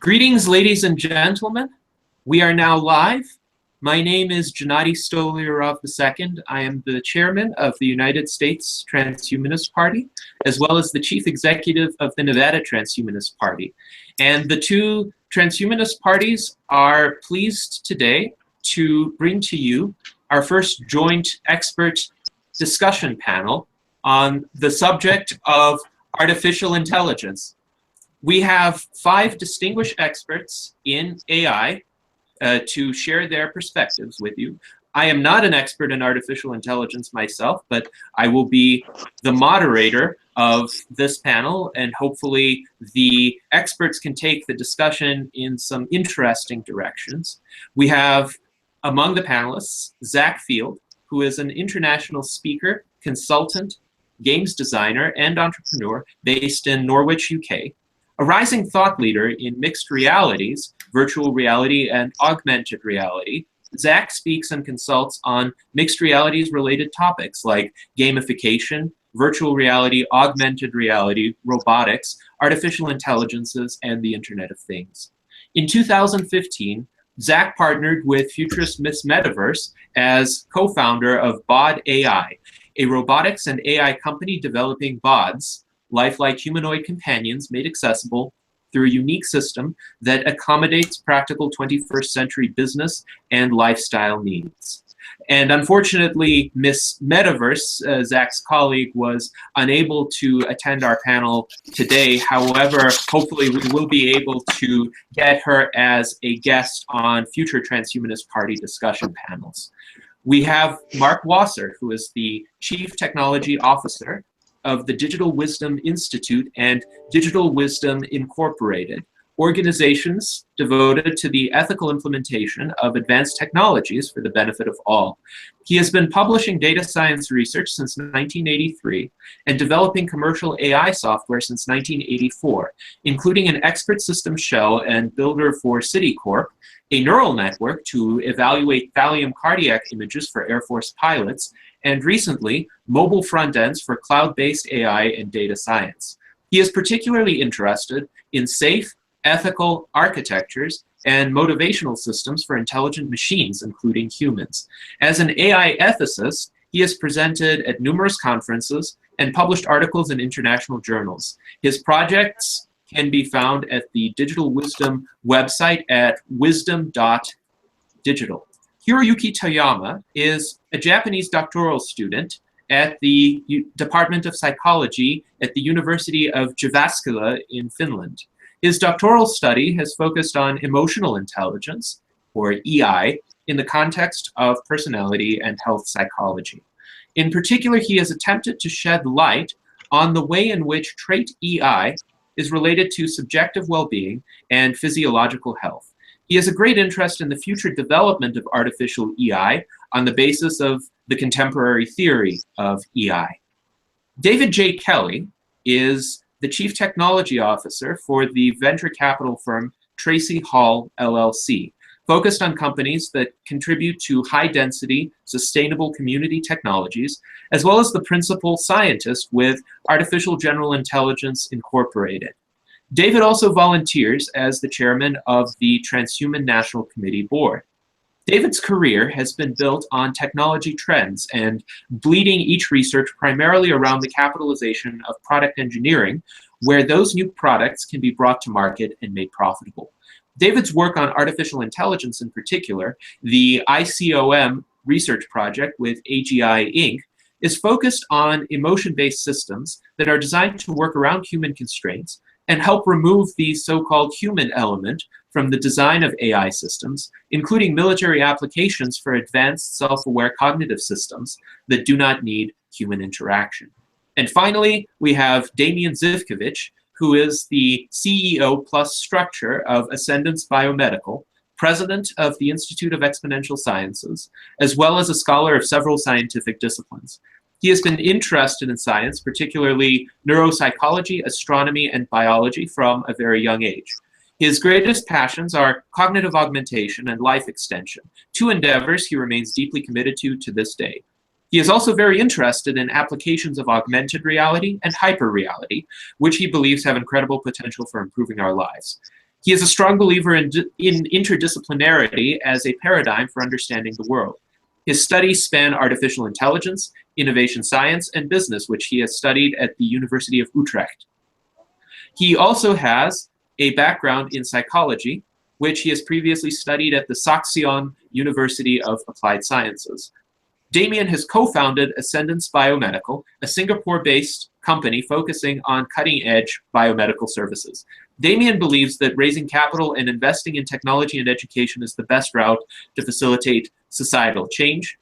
Greetings, ladies and gentlemen. We are now live. My name is Gennady Stolyarov II. I am the chairman of the United States Transhumanist Party, as well as the chief executive of the Nevada Transhumanist Party. And the two transhumanist parties are pleased today to bring to you our first joint expert discussion panel on the subject of artificial intelligence. We have 5 distinguished experts in AI to share their perspectives with you. I am not an expert in artificial intelligence myself, but I will be the moderator of this panel, and hopefully the experts can take the discussion in some interesting directions. We have among the panelists Zach Field, who is an international speaker, consultant, games designer, and entrepreneur based in Norwich, UK. A rising thought leader in mixed realities, virtual reality and augmented reality, Zach speaks and consults on mixed realities related topics like gamification, virtual reality, augmented reality, robotics, artificial intelligences, and the Internet of Things. In 2015, Zach partnered with futurist Miss Metaverse as co-founder of Bod AI, a robotics and AI company developing bods, lifelike humanoid companions made accessible through a unique system that accommodates practical 21st century business and lifestyle needs. And unfortunately, Miss Metaverse, Zach's colleague, was unable to attend our panel today. However, hopefully we will be able to get her as a guest on future Transhumanist Party discussion panels. We have Mark Wasser, who is the Chief Technology Officer of the Digital Wisdom Institute and Digital Wisdom Incorporated, organizations devoted to the ethical implementation of advanced technologies for the benefit of all. He has been publishing data science research since 1983 and developing commercial AI software since 1984, including an expert system shell and builder for Citicorp, a neural network to evaluate thallium cardiac images for Air Force pilots, and recently, mobile front ends for cloud-based AI and data science. He is particularly interested in safe, ethical architectures and motivational systems for intelligent machines, including humans. As an AI ethicist, he has presented at numerous conferences and published articles in international journals. His projects can be found at the Digital Wisdom website at wisdom.digital. Hiroyuki Toyama is a Japanese doctoral student at the Department of Psychology at the University of Jyväskylä in Finland. His doctoral study has focused on emotional intelligence, or EI, in the context of personality and health psychology. In particular, he has attempted to shed light on the way in which trait EI is related to subjective well-being and physiological health. He has a great interest in the future development of artificial EI on the basis of the contemporary theory of EI. David J. Kelly is the Chief Technology Officer for the venture capital firm Tracy Hall, LLC, focused on companies that contribute to high-density, sustainable community technologies, as well as the principal scientist with Artificial General Intelligence Incorporated. David also volunteers as the chairman of the Transhuman National Committee Board. David's career has been built on technology trends and bleeding each research primarily around the capitalization of product engineering, where those new products can be brought to market and made profitable. David's work on artificial intelligence in particular, the ICOM research project with AGI Inc., is focused on emotion-based systems that are designed to work around human constraints and help remove the so-called human element from the design of AI systems, including military applications for advanced self-aware cognitive systems that do not need human interaction. And finally, we have Damian Zivkovic, who is the CEO plus structure of Ascendance Biomedical, president of the Institute of Exponential Sciences, as well as a scholar of several scientific disciplines. He has been interested in science, particularly neuropsychology, astronomy, and biology from a very young age. His greatest passions are cognitive augmentation and life extension, 2 endeavors he remains deeply committed to this day. He is also very interested in applications of augmented reality and hyperreality, which he believes have incredible potential for improving our lives. He is a strong believer in interdisciplinarity as a paradigm for understanding the world. His studies span artificial intelligence, innovation science, and business, which he has studied at the University of Utrecht. He also has a background in psychology, which he has previously studied at the Saxion University of Applied Sciences. Damien has co-founded Ascendance Biomedical, a Singapore-based company focusing on cutting-edge biomedical services. Damien believes that raising capital and investing in technology and education is the best route to facilitate societal change.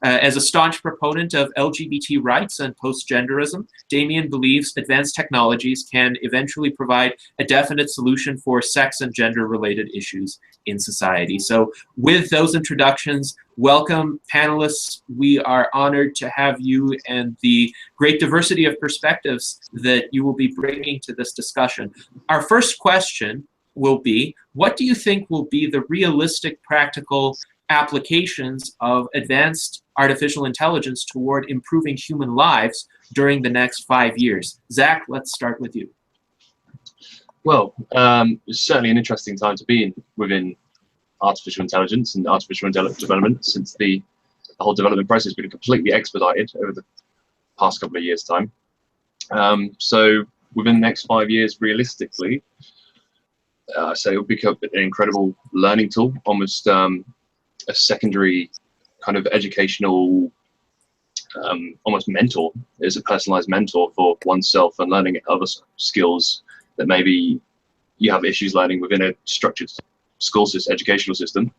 As a staunch proponent of LGBT rights and post-genderism, Damien believes advanced technologies can eventually provide a definite solution for sex and gender-related issues in society. So with those introductions, welcome panelists. We are honored to have you and the great diversity of perspectives that you will be bringing to this discussion. Our first question will be, what do you think will be the realistic, practical applications of advanced artificial intelligence toward improving human lives during the next 5 years? Zach, let's start with you. Well, it's certainly an interesting time to be within artificial intelligence and artificial development, since the whole development process has been completely expedited over the past couple of years' time. So within the next 5 years, realistically, I say it will become an incredible learning tool, almost a secondary kind of educational, almost mentor. Is a personalized mentor for oneself and learning other skills that maybe you have issues learning within a structured school system, educational system.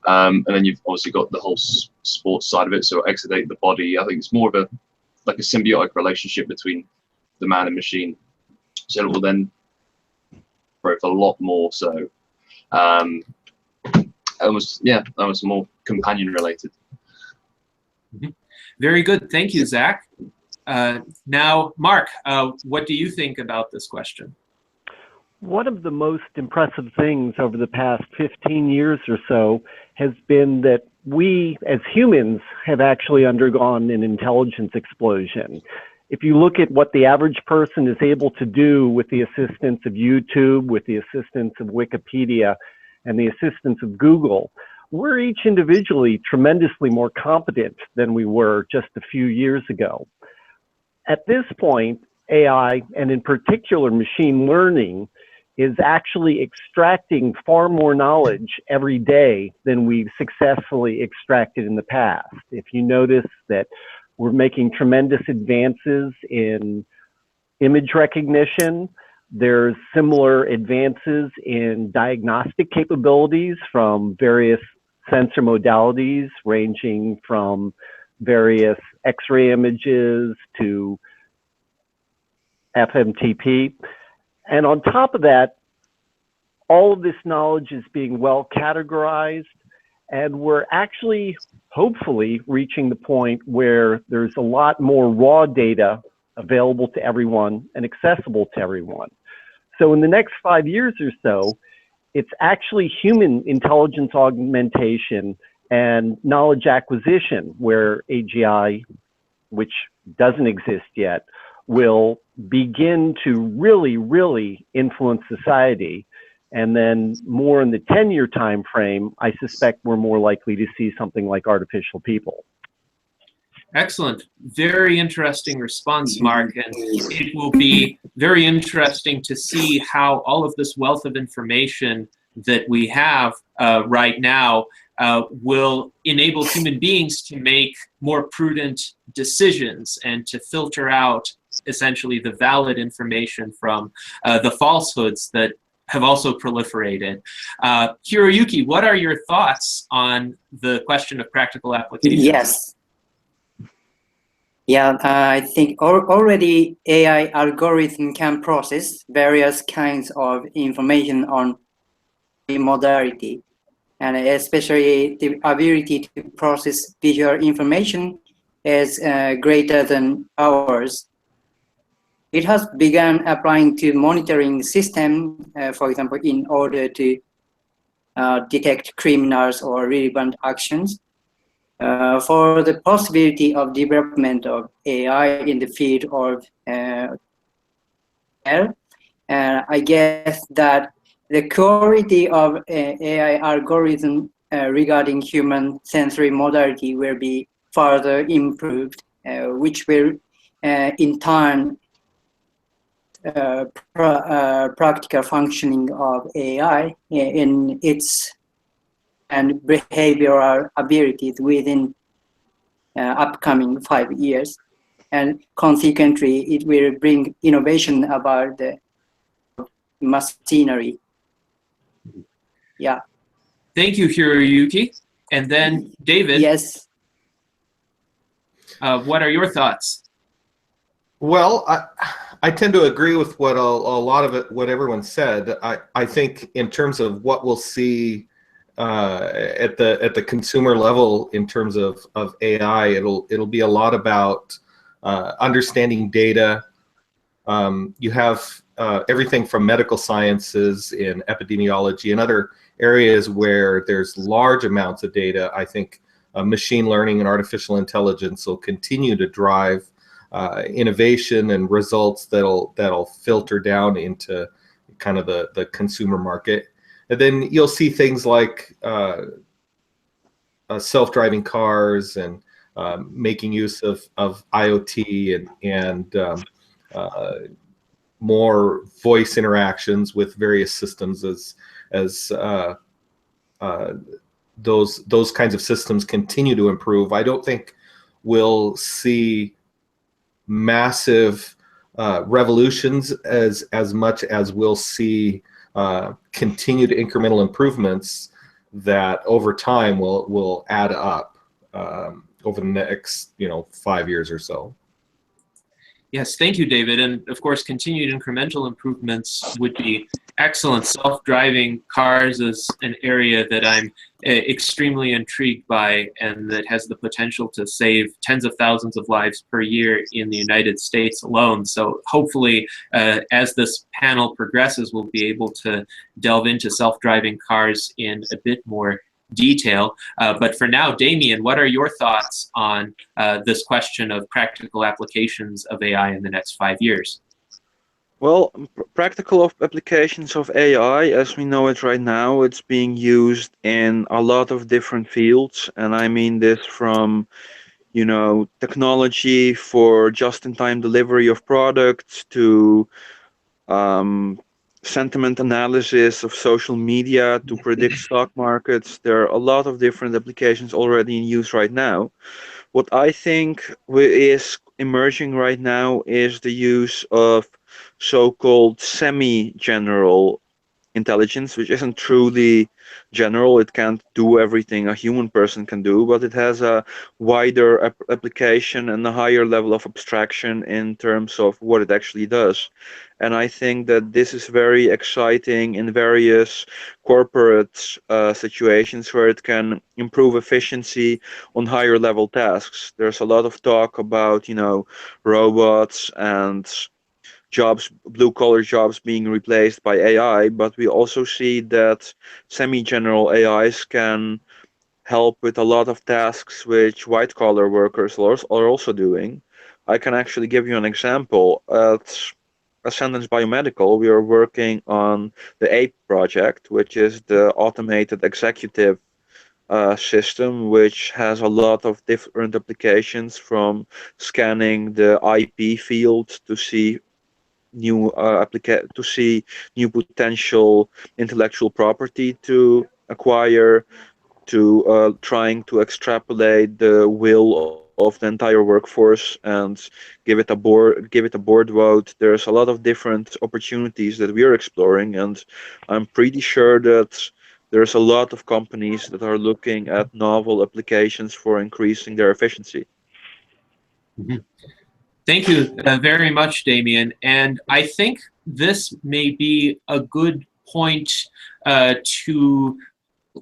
And then you've obviously got the whole sports side of it, so exudate the body. I think it's more of a like a symbiotic relationship between the man and machine. So it will then growth a lot more so. Almost more companion related. Mm-hmm. Very good, thank you, Zach. Now, Mark, what do you think about this question? One of the most impressive things over the past 15 years or so has been that we, as humans, have actually undergone an intelligence explosion. If you look at what the average person is able to do with the assistance of YouTube, with the assistance of Wikipedia, and the assistance of Google, we're each individually tremendously more competent than we were just a few years ago. At this point, AI, and in particular machine learning, is actually extracting far more knowledge every day than we've successfully extracted in the past. If you notice that we're making tremendous advances in image recognition, there's similar advances in diagnostic capabilities from various sensor modalities, ranging from various X-ray images to FMTP. And on top of that, all of this knowledge is being well categorized, and we're actually, hopefully, reaching the point where there's a lot more raw data available to everyone and accessible to everyone. So in the next 5 years or so, it's actually human intelligence augmentation and knowledge acquisition where AGI, which doesn't exist yet, will begin to really, really influence society. And then more in the 10-year time frame, I suspect we're more likely to see something like artificial people. Excellent. Very interesting response, Mark. And it will be very interesting to see how all of this wealth of information that we have right now will enable human beings to make more prudent decisions and to filter out essentially the valid information from the falsehoods that have also proliferated. Hiroyuki, what are your thoughts on the question of practical applications? Yes. Yeah, I think already AI algorithm can process various kinds of information on modality, and especially the ability to process visual information is greater than ours. It has begun applying to monitoring system, for example, in order to detect criminals or relevant actions. For the possibility of development of AI in the field of I guess that the quality of AI algorithm regarding human sensory modality will be further improved, which will in turn practical functioning of AI in its and behavioral abilities within upcoming 5 years. And consequently, it will bring innovation about the machinery. Yeah. Thank you, Hiroyuki. And then David, Yes. what are your thoughts? Well, I tend to agree with what a lot of it, what everyone said. I think in terms of what we'll see at the consumer level in terms of AI, it'll be a lot about understanding data. You have everything from medical sciences in epidemiology and other areas where there's large amounts of data. I think machine learning and artificial intelligence will continue to drive innovation and results that'll filter down into kind of the consumer market. And then you'll see things like self-driving cars and making use of IoT and more voice interactions with various systems as those kinds of systems continue to improve. I don't think we'll see massive revolutions as much as we'll see continued incremental improvements that over time will add up over the next 5 years or so. Yes, thank you, David. And of course, continued incremental improvements would be excellent. Self-driving cars is an area that I'm extremely intrigued by, and that has the potential to save tens of thousands of lives per year in the United States alone. So hopefully, as this panel progresses, we'll be able to delve into self-driving cars in a bit more detail. But for now, Damien, what are your thoughts on this question of practical applications of AI in the next 5 years? Well, practical applications of AI, as we know it right now, it's being used in a lot of different fields. And I mean this from, technology for just-in-time delivery of products to sentiment analysis of social media to predict stock markets. There are a lot of different applications already in use right now. What I think is emerging right now is the use of so-called semi-general intelligence, which isn't truly general. It can't do everything a human person can do, but it has a wider application and a higher level of abstraction in terms of what it actually does. And I think that this is very exciting in various corporate situations where it can improve efficiency on higher level tasks. There's a lot of talk about, robots and jobs, blue-collar jobs being replaced by AI, but we also see that semi-general AIs can help with a lot of tasks which white-collar workers are also doing. I can actually give you an example. At Ascendance Biomedical, we are working on the APE project, which is the automated executive system, which has a lot of different applications, from scanning the IP field to see new potential intellectual property to acquire, to trying to extrapolate the will of the entire workforce and give it a board vote. There's a lot of different opportunities that we are exploring, and I'm pretty sure that there's a lot of companies that are looking at novel applications for increasing their efficiency. Mm-hmm. Thank you very much, Damien. And I think this may be a good point to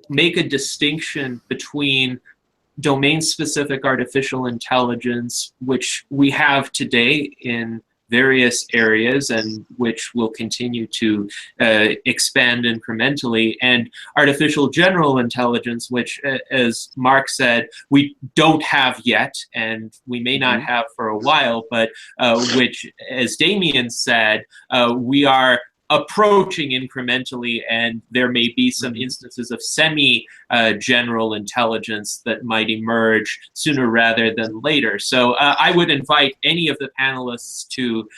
make a distinction between domain-specific artificial intelligence, which we have today in various areas and which will continue to expand incrementally, and artificial general intelligence, which, as Mark said, we don't have yet, and we may not have for a while, but which, as Damien said, we are approaching incrementally, and there may be some instances of semi-general intelligence that might emerge sooner rather than later. So I would invite any of the panelists to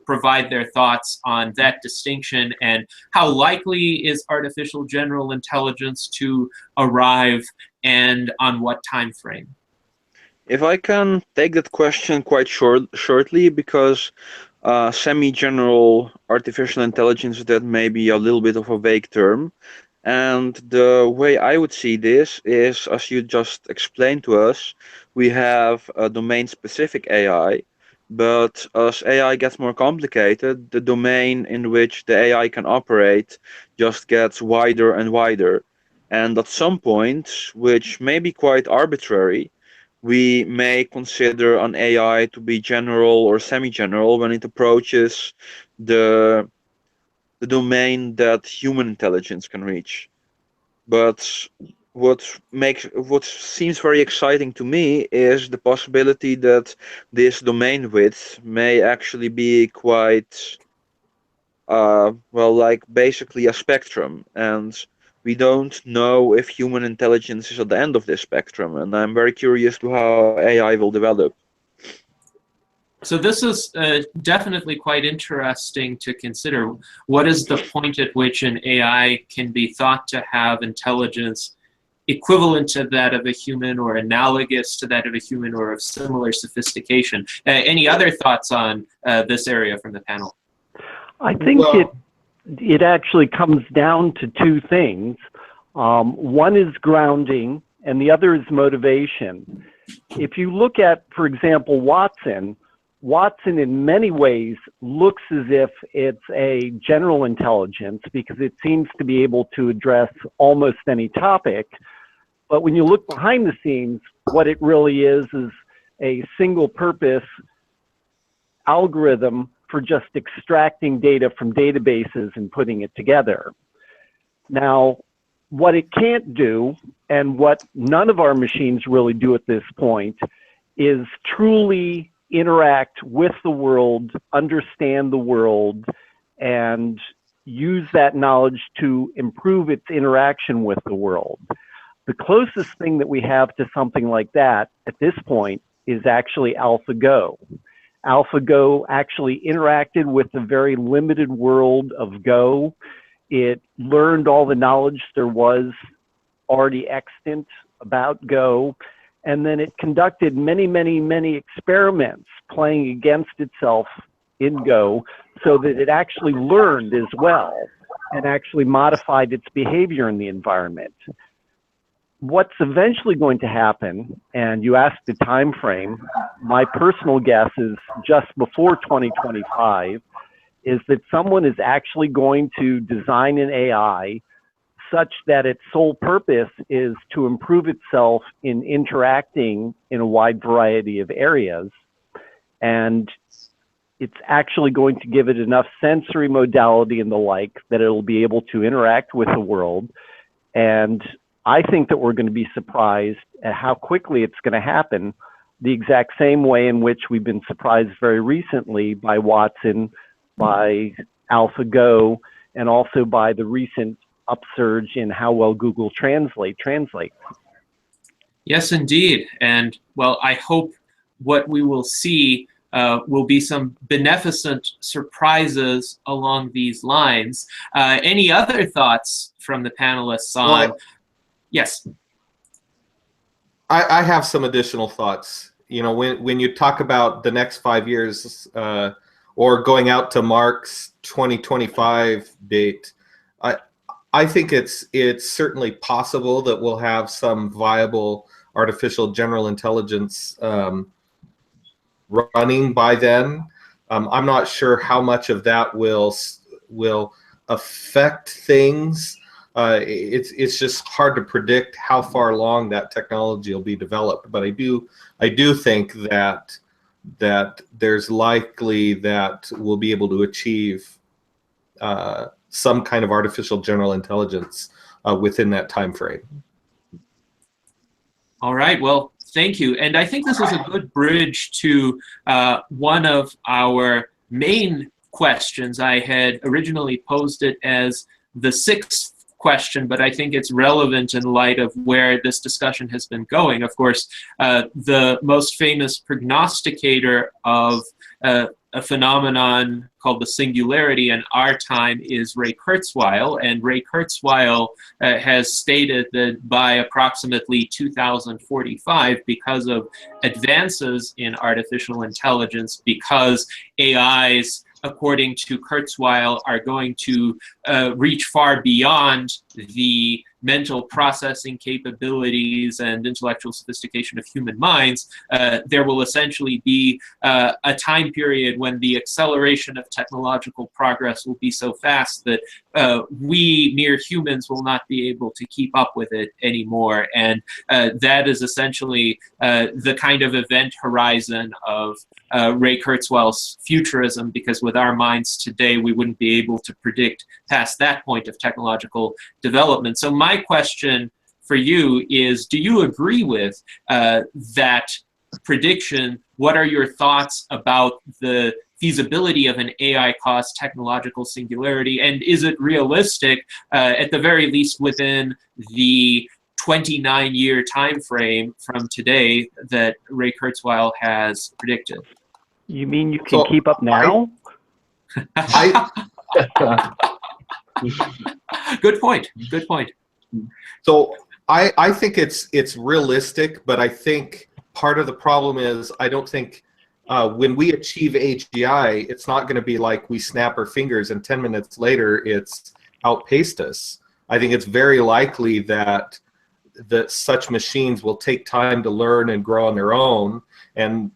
provide their thoughts on that distinction and how likely is artificial general intelligence to arrive and on what time frame. If I can take that question quite shortly, because semi-general artificial intelligence, that may be a little bit of a vague term. And the way I would see this is, as you just explained to us, we have a domain-specific AI, but as AI gets more complicated, the domain in which the AI can operate just gets wider and wider. And at some point, which may be quite arbitrary, we may consider an AI to be general or semi-general when it approaches the domain that human intelligence can reach. But what seems very exciting to me is the possibility that this domain width may actually be quite well, like basically a spectrum, and we don't know if human intelligence is at the end of this spectrum, and I'm very curious to how AI will develop. So this is definitely quite interesting to consider. What is the point at which an AI can be thought to have intelligence equivalent to that of a human or analogous to that of a human or of similar sophistication? Any other thoughts on this area from the panel? I think it actually comes down to two things. One is grounding, and the other is motivation. If you look at, for example, Watson in many ways looks as if it's a general intelligence because it seems to be able to address almost any topic. But when you look behind the scenes, what it really is a single purpose algorithm for just extracting data from databases and putting it together. Now, what it can't do, and what none of our machines really do at this point, is truly interact with the world, understand the world, and use that knowledge to improve its interaction with the world. The closest thing that we have to something like that at this point is actually AlphaGo. AlphaGo actually interacted with the very limited world of Go. It learned all the knowledge there was already extant about Go, and then it conducted many, many, many experiments playing against itself in Go so that it actually learned as well and actually modified its behavior in the environment. What's eventually going to happen, and you asked the time frame, my personal guess is just before 2025, is that someone is actually going to design an AI such that its sole purpose is to improve itself in interacting in a wide variety of areas. And it's actually going to give it enough sensory modality and the like that it'll be able to interact with the world. And I think that we're going to be surprised at how quickly it's going to happen, the exact same way in which we've been surprised very recently by Watson, by AlphaGo, and also by the recent upsurge in how well Google Translate translates. Yes, indeed. And well, I hope what we will see will be some beneficent surprises along these lines. Any other thoughts from the panelists on? Yes. I have some additional thoughts. You know, when you talk about the next 5 years or going out to Mark's 2025 date, I think it's certainly possible that we'll have some viable artificial general intelligence running by then. I'm not sure how much of that will affect things. It's just hard to predict how far along that technology will be developed. But I do think that there's likely that we'll be able to achieve some kind of artificial general intelligence within that time frame. All right. Well, thank you. And I think this is a good bridge to one of our main questions. I had originally posed it as the sixth question, but I think it's relevant in light of where this discussion has been going. Of course, the most famous prognosticator of a phenomenon called the singularity in our time is Ray Kurzweil, and Ray Kurzweil has stated that by approximately 2045, because of advances in artificial intelligence, because AIs, according to Kurzweil, are going to reach far beyond the mental processing capabilities and intellectual sophistication of human minds, there will essentially be a time period when the acceleration of technological progress will be so fast that we mere humans will not be able to keep up with it anymore. And that is essentially the kind of event horizon of Ray Kurzweil's futurism, because with our minds today, we wouldn't be able to predict past that point of technological development. So my question for you is, do you agree with that prediction? What are your thoughts about the feasibility of an AI-caused technological singularity? And is it realistic, at the very least within the 29-year time frame from today that Ray Kurzweil has predicted? You mean you can keep up now? Good point. Good point. So I think it's realistic, but I think part of the problem is I don't think when we achieve AGI, it's not going to be like we snap our fingers and 10 minutes later it's outpaced us. I think it's very likely that such machines will take time to learn and grow on their own, and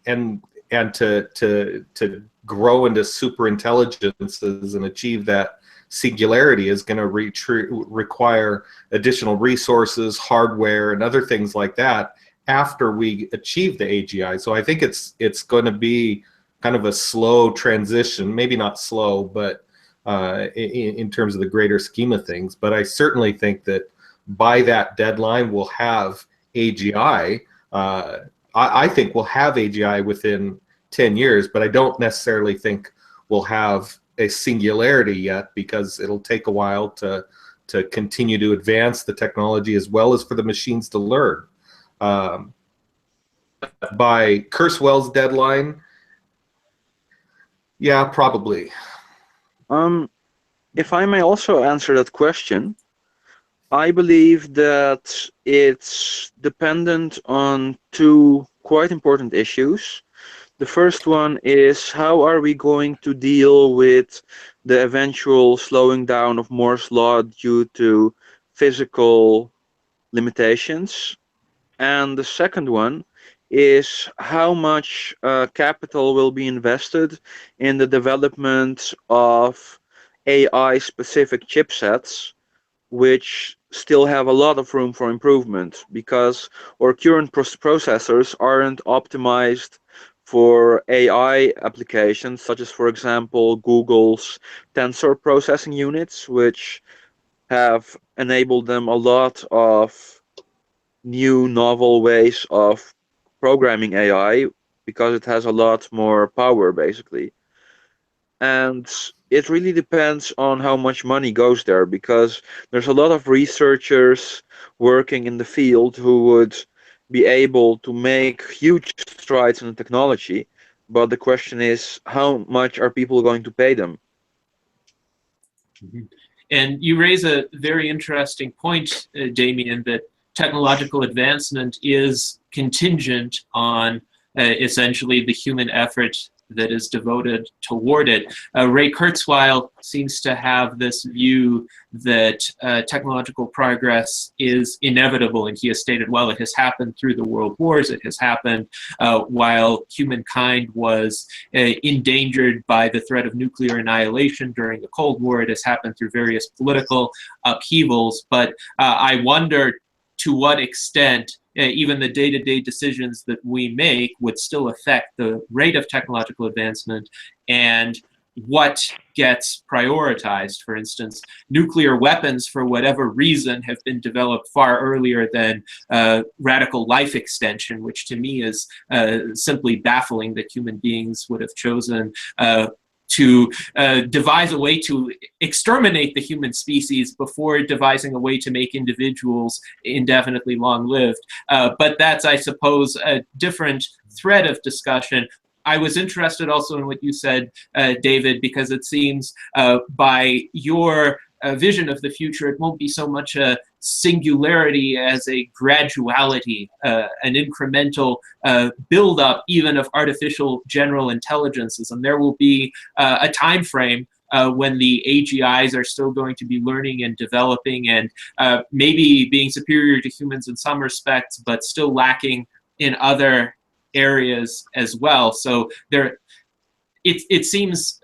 to grow into super intelligences and achieve that singularity is going to require additional resources, hardware, and other things like that after we achieve the AGI. So I think it's going to be kind of a slow transition, maybe not slow, but in terms of the greater scheme of things. But I certainly think that by that deadline, we'll have AGI. I think we'll have AGI within 10 years, but I don't necessarily think we'll have a singularity yet, because it'll take a while to continue to advance the technology as well as for the machines to learn. By Kurzweil's deadline, yeah, probably. If I may also answer that question, I believe that it's dependent on two quite important issues. The first one is, how are we going to deal with the eventual slowing down of Moore's law due to physical limitations? And the second one is, how much capital will be invested in the development of AI-specific chipsets, which still have a lot of room for improvement, because our current processors aren't optimized for AI applications, such as, for example, Google's tensor processing units, which have enabled them a lot of new novel ways of programming AI, because it has a lot more power, basically. And it really depends on how much money goes there, because there's a lot of researchers working in the field who would be able to make huge strides in the technology, but the question is, how much are people going to pay them? And you raise a very interesting point, Damien, that technological advancement is contingent on essentially the human effort that is devoted toward it. Ray Kurzweil seems to have this view that technological progress is inevitable, and he has stated, well, it has happened through the world wars, it has happened while humankind was endangered by the threat of nuclear annihilation during the Cold War, it has happened through various political upheavals, but I wonder to what extent even the day-to-day decisions that we make would still affect the rate of technological advancement and what gets prioritized. For instance, nuclear weapons, for whatever reason, have been developed far earlier than radical life extension, which to me is simply baffling that human beings would have chosen to devise a way to exterminate the human species before devising a way to make individuals indefinitely long-lived. But that's, I suppose, a different thread of discussion. I was interested also in what you said, David, because it seems by your vision of the future, it won't be so much a singularity as a graduality, an incremental build-up even of artificial general intelligences. And there will be a time frame when the AGIs are still going to be learning and developing and maybe being superior to humans in some respects, but still lacking in other areas as well. So it seems,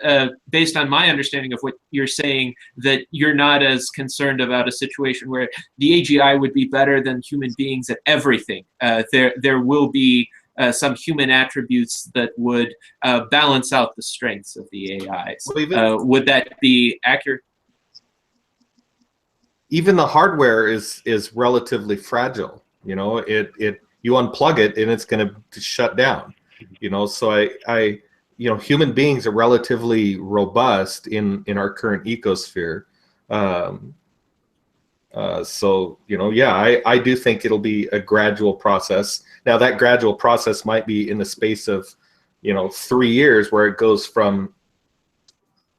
based on my understanding of what you're saying, that you're not as concerned about a situation where the AGI would be better than human beings at everything. There will be some human attributes that would balance out the strengths of the AIs. Well, would that be accurate? Even the hardware is relatively fragile. You know, you unplug it and it's going to shut down. You know, so you know, human beings are relatively robust in our current ecosphere. So, you know, yeah, I do think it'll be a gradual process. Now, that gradual process might be in the space of, you know, 3 years, where it goes from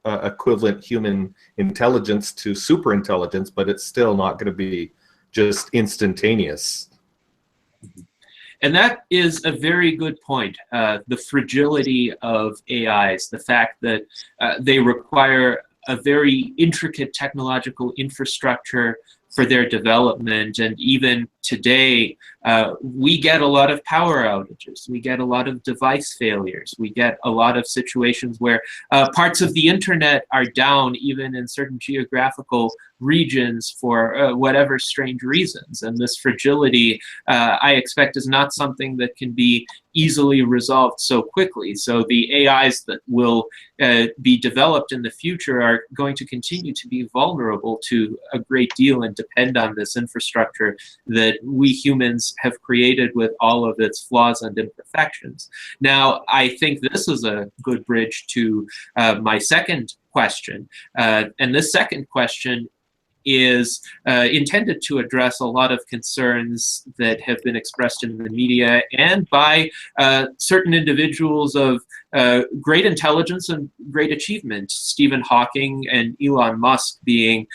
equivalent human intelligence to super intelligence, but it's still not going to be just instantaneous. And that is a very good point, the fragility of AIs, the fact that they require a very intricate technological infrastructure for their development. And even today, we get a lot of power outages. We get a lot of device failures. We get a lot of situations where parts of the internet are down, even in certain geographical regions, for whatever strange reasons. And this fragility, I expect, is not something that can be easily resolved so quickly. So the AIs that will be developed in the future are going to continue to be vulnerable to a great deal and depend on this infrastructure that we humans have created with all of its flaws and imperfections. Now, I think this is a good bridge to my second question. And this second question is intended to address a lot of concerns that have been expressed in the media and by certain individuals of great intelligence and great achievement, Stephen Hawking and Elon Musk being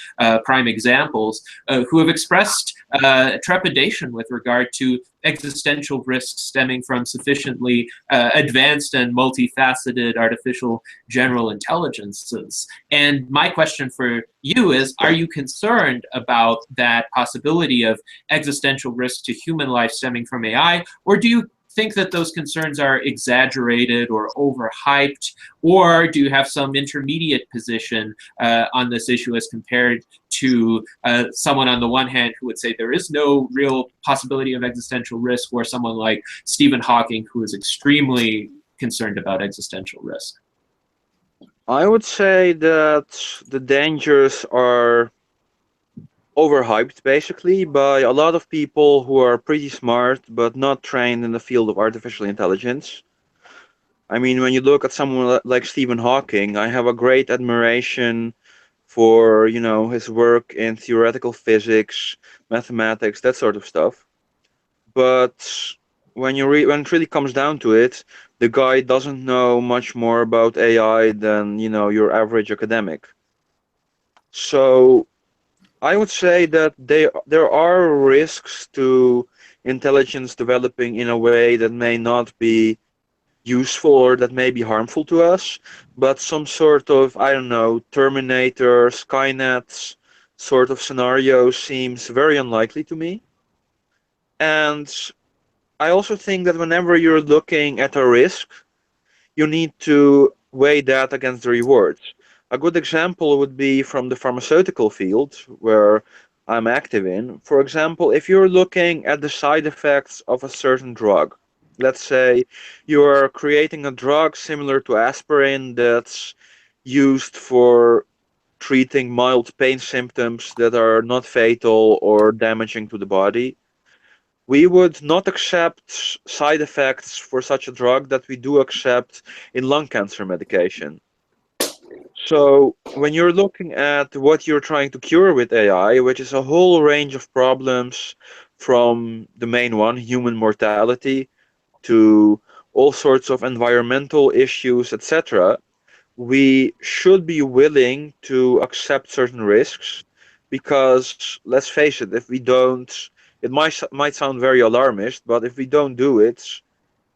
prime examples, who have expressed trepidation with regard to existential risks stemming from sufficiently advanced and multifaceted artificial general intelligences. And my question for you is, are you concerned about that possibility of existential risk to human life stemming from AI, or do you think that those concerns are exaggerated or overhyped, or do you have some intermediate position on this issue as compared to someone on the one hand who would say there is no real possibility of existential risk, or someone like Stephen Hawking who is extremely concerned about existential risk? I would say that the dangers are overhyped, basically, by a lot of people who are pretty smart but not trained in the field of artificial intelligence. I mean, when you look at someone like Stephen Hawking, I have a great admiration for, you know, his work in theoretical physics, mathematics, that sort of stuff. But when it really comes down to it, the guy doesn't know much more about AI than, you know, your average academic. So I would say that there are risks to intelligence developing in a way that may not be useful or that may be harmful to us, but some sort of, I don't know, Terminator, Skynet sort of scenario seems very unlikely to me. And I also think that whenever you're looking at a risk, you need to weigh that against the rewards. A good example would be from the pharmaceutical field, where I'm active in. For example, if you're looking at the side effects of a certain drug, let's say you're creating a drug similar to aspirin that's used for treating mild pain symptoms that are not fatal or damaging to the body, we would not accept side effects for such a drug that we do accept in lung cancer medication. So when you're looking at what you're trying to cure with AI, which is a whole range of problems from the main one, human mortality, to all sorts of environmental issues, etc., we should be willing to accept certain risks because, let's face it, if we don't, it might sound very alarmist, but if we don't do it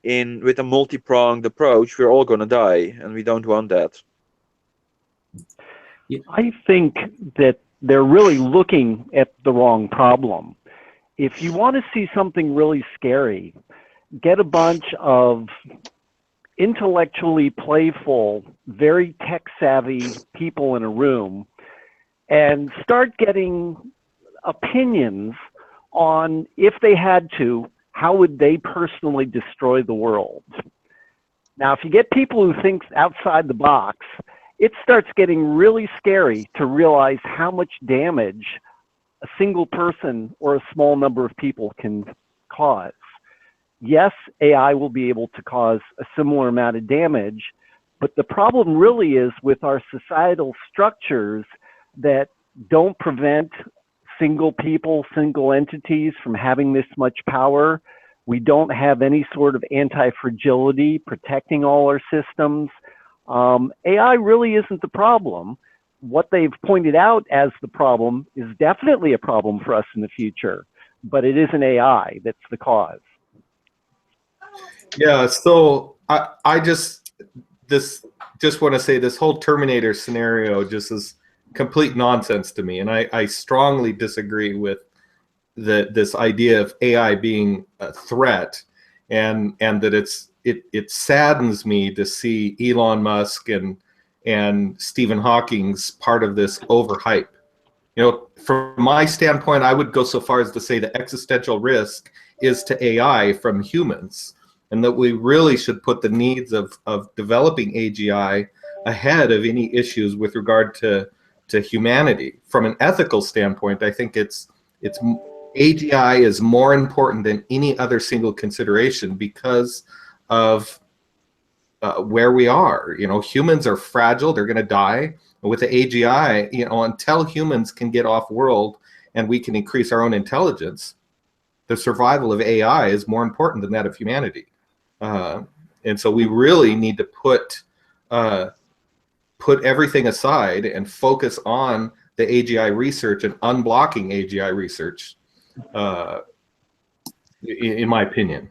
with a multi-pronged approach, we're all going to die, and we don't want that. I think that they're really looking at the wrong problem. If you want to see something really scary, get a bunch of intellectually playful, very tech-savvy people in a room and start getting opinions on, if they had to, how would they personally destroy the world. Now, if you get people who think outside the box, it starts getting really scary to realize how much damage a single person or a small number of people can cause. Yes, AI will be able to cause a similar amount of damage, but the problem really is with our societal structures that don't prevent single people, single entities from having this much power. We don't have any sort of anti-fragility protecting all our systems. AI really isn't the problem. What they've pointed out as the problem is definitely a problem for us in the future, but it isn't AI that's the cause. Yeah, so I just want to say this whole Terminator scenario just is complete nonsense to me, and I strongly disagree with this idea of AI being a threat, and that it saddens me to see Elon Musk and Stephen Hawking's part of this overhype. You know, from my standpoint, I would go so far as to say the existential risk is to AI from humans, and that we really should put the needs of developing AGI ahead of any issues with regard to humanity. From an ethical standpoint, I think AGI is more important than any other single consideration because of where we are. You know, humans are fragile; they're going to die. And with the AGI, you know, until humans can get off world and we can increase our own intelligence, the survival of AI is more important than that of humanity. And so we really need to put everything aside and focus on the AGI research and unblocking AGI research, in my opinion.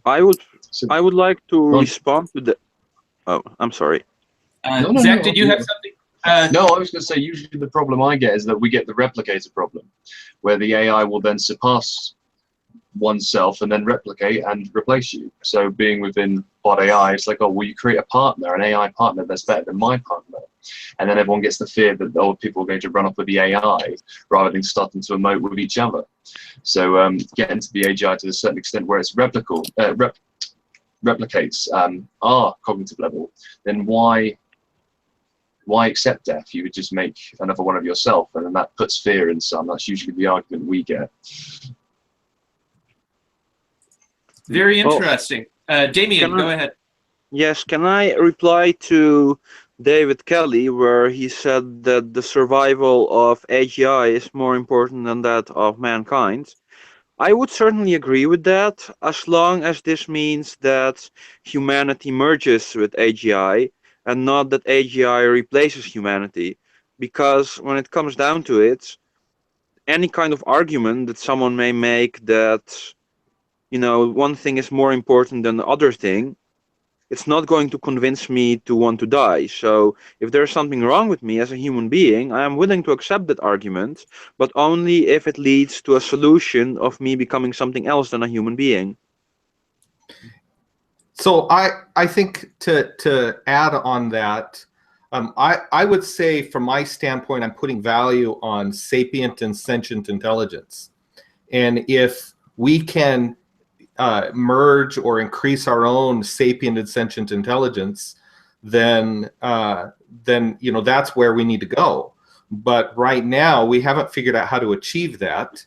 I would like to respond to the. Oh, I'm sorry. Zach, did you have something? No, I was going to say, usually the problem I get is that we get the replicator problem, where the AI will then surpass oneself and then replicate and replace you. So being within bot AI, it's like, oh, well, you create a partner, an AI partner that's better than my partner. And then everyone gets the fear that, oh, people are going to run off with the AI rather than starting to emote with each other. So getting to the AGI to a certain extent where it's replicates our cognitive level, then why accept death? You would just make another one of yourself, and then that puts fear in some. That's usually the argument we get. Very interesting. Damien, go ahead. Yes, can I reply to David Kelly, where he said that the survival of AGI is more important than that of mankind? I would certainly agree with that, as long as this means that humanity merges with AGI and not that AGI replaces humanity. Because when it comes down to it, any kind of argument that someone may make that, you know, one thing is more important than the other thing, it's not going to convince me to want to die. So if there's something wrong with me as a human being, I am willing to accept that argument, but only if it leads to a solution of me becoming something else than a human being. So I think to add on that, I would say from my standpoint, I'm putting value on sapient and sentient intelligence. And if we can merge or increase our own sapient and sentient intelligence, then you know, that's where we need to go. But right now we haven't figured out how to achieve that,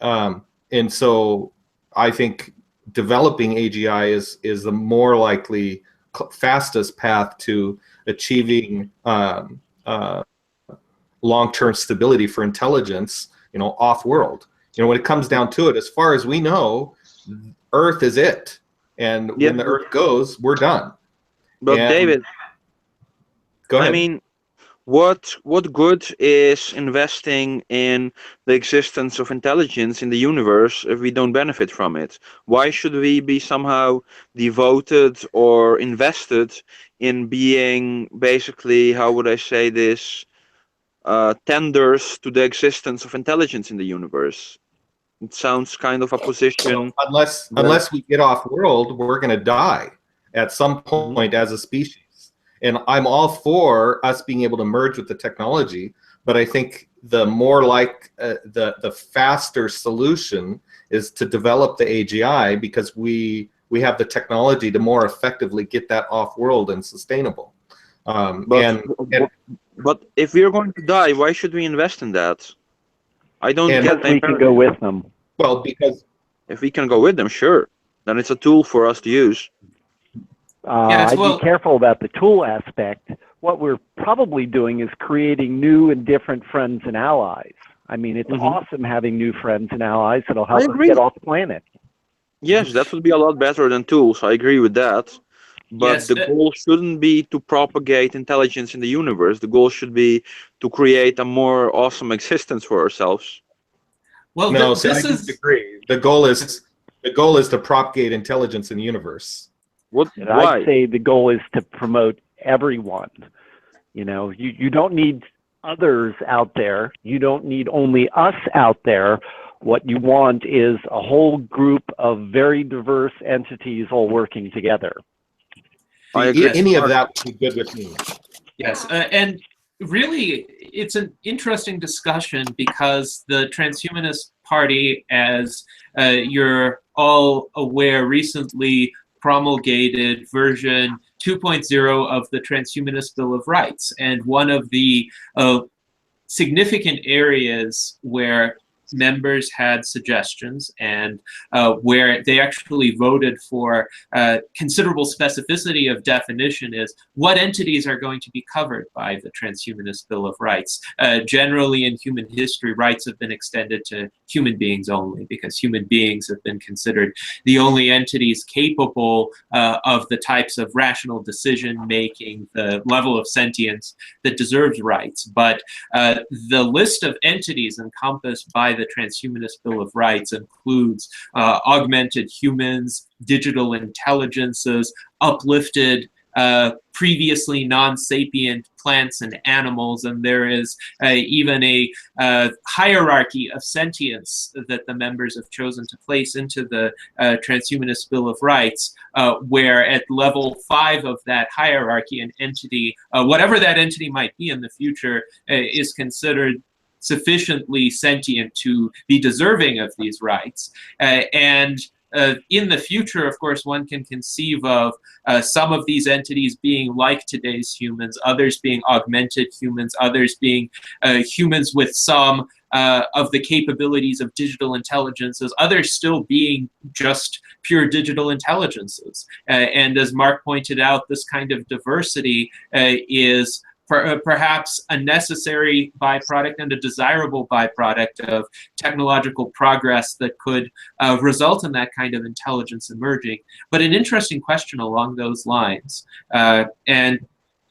and so I think developing AGI is the more likely fastest path to achieving long-term stability for intelligence, off-world. When it comes down to it, as far as we know, Earth is it. And when the Earth goes, we're done. But David, go ahead. I mean, what good is investing in the existence of intelligence in the universe if we don't benefit from it? Why should we be somehow devoted or invested in being basically, how would I say this, tenders to the existence of intelligence in the universe? It sounds kind of a position. So unless we get off world, we're going to die at some point as a species. And I'm all for us being able to merge with the technology, but I think the more the faster solution is to develop the AGI, because we have the technology to more effectively get that off world and sustainable. But if we're going to die, why should we invest in that? I don't get we can go with them. Well, because if we can go with them, sure, then it's a tool for us to use. I'd be careful about the tool aspect. What we're probably doing is creating new and different friends and allies. I mean, it's awesome having new friends and allies that'll help us get off the planet. Yes, that would be a lot better than tools. I agree with that. But the goal shouldn't be to propagate intelligence in the universe. The goal should be to create a more awesome existence for ourselves. Well, no, I disagree. The goal is to propagate intelligence in the universe. Why? I'd say the goal is to promote everyone. You don't need others out there. You don't need only us out there. What you want is a whole group of very diverse entities all working together. I agree. Any of that would be good with me. Yes, and really, it's an interesting discussion because the Transhumanist Party, as you're all aware, recently promulgated version 2.0 of the Transhumanist Bill of Rights. And one of the significant areas where members had suggestions and where they actually voted for considerable specificity of definition is what entities are going to be covered by the Transhumanist Bill of Rights. Generally in human history, rights have been extended to human beings only because human beings have been considered the only entities capable of the types of rational decision making, the level of sentience that deserves rights. But the list of entities encompassed by the Transhumanist Bill of Rights includes augmented humans, digital intelligences, uplifted previously non-sapient plants and animals, and there is even a hierarchy of sentience that the members have chosen to place into the Transhumanist Bill of Rights, where at level 5 of that hierarchy, an entity, whatever that entity might be in the future, is considered sufficiently sentient to be deserving of these rights. And in the future, of course, one can conceive of some of these entities being like today's humans, others being augmented humans, others being humans with some of the capabilities of digital intelligences, others still being just pure digital intelligences. And as Mark pointed out, this kind of diversity is perhaps a necessary byproduct and a desirable byproduct of technological progress that could result in that kind of intelligence emerging. But an interesting question along those lines, and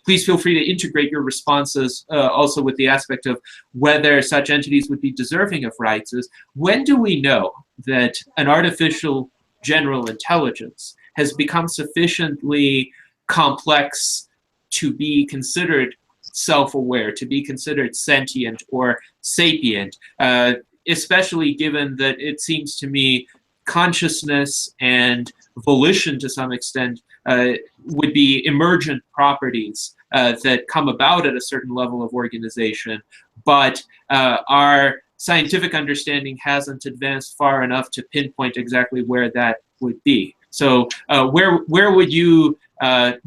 please feel free to integrate your responses also with the aspect of whether such entities would be deserving of rights, is when do we know that an artificial general intelligence has become sufficiently complex to be considered self-aware, to be considered sentient or sapient, especially given that it seems to me consciousness and volition to some extent would be emergent properties that come about at a certain level of organization, but our scientific understanding hasn't advanced far enough to pinpoint exactly where that would be. So where would you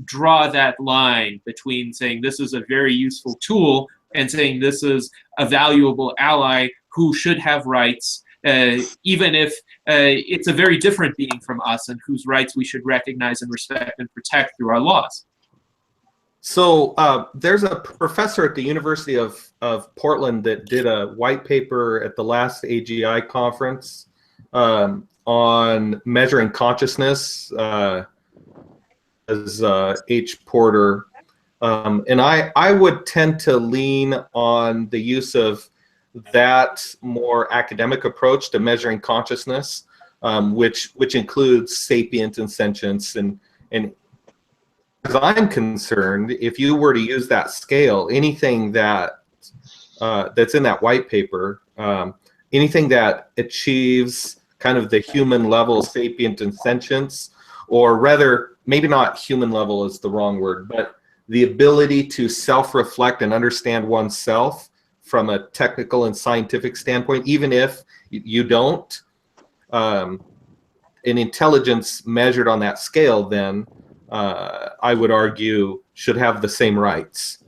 draw that line between saying this is a very useful tool and saying this is a valuable ally who should have rights, even if it's a very different being from us and whose rights we should recognize and respect and protect through our laws? So there's a professor at the University of Portland that did a white paper at the last AGI conference on measuring consciousness as H. Porter. And I would tend to lean on the use of that more academic approach to measuring consciousness, which includes sapient and sentience. And as I'm concerned, if you were to use that scale, anything that that's in that white paper, anything that achieves kind of the human level sapient and sentience, or rather, maybe not human level is the wrong word, but the ability to self-reflect and understand oneself from a technical and scientific standpoint, even if you don't, an intelligence measured on that scale then, I would argue, should have the same rights,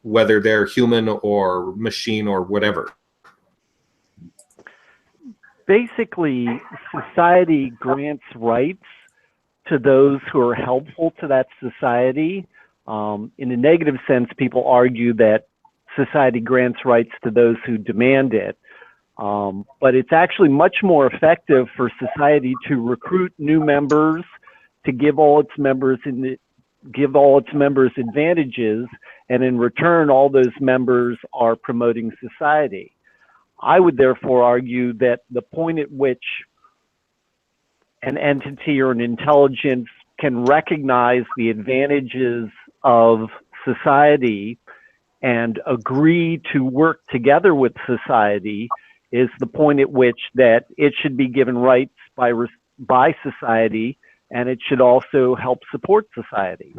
whether they're human or machine or whatever. Basically, society grants rights to those who are helpful to that society. In a negative sense, people argue that society grants rights to those who demand it. But it's actually much more effective for society to recruit new members, to give all its members advantages, and in return, all those members are promoting society. I would therefore argue that the point at which an entity or an intelligence can recognize the advantages of society and agree to work together with society is the point at which that it should be given rights by society, and it should also help support society.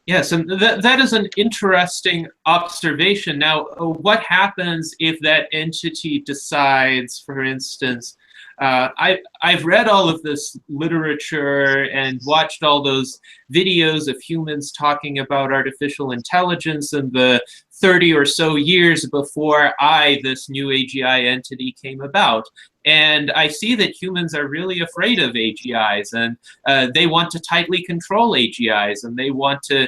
Yes, and that is an interesting observation. Now, what happens if that entity decides, for instance, I've read all of this literature and watched all those videos of humans talking about artificial intelligence in the 30 or so years before this new AGI entity came about. And I see that humans are really afraid of AGIs, and they want to tightly control AGIs, and they want to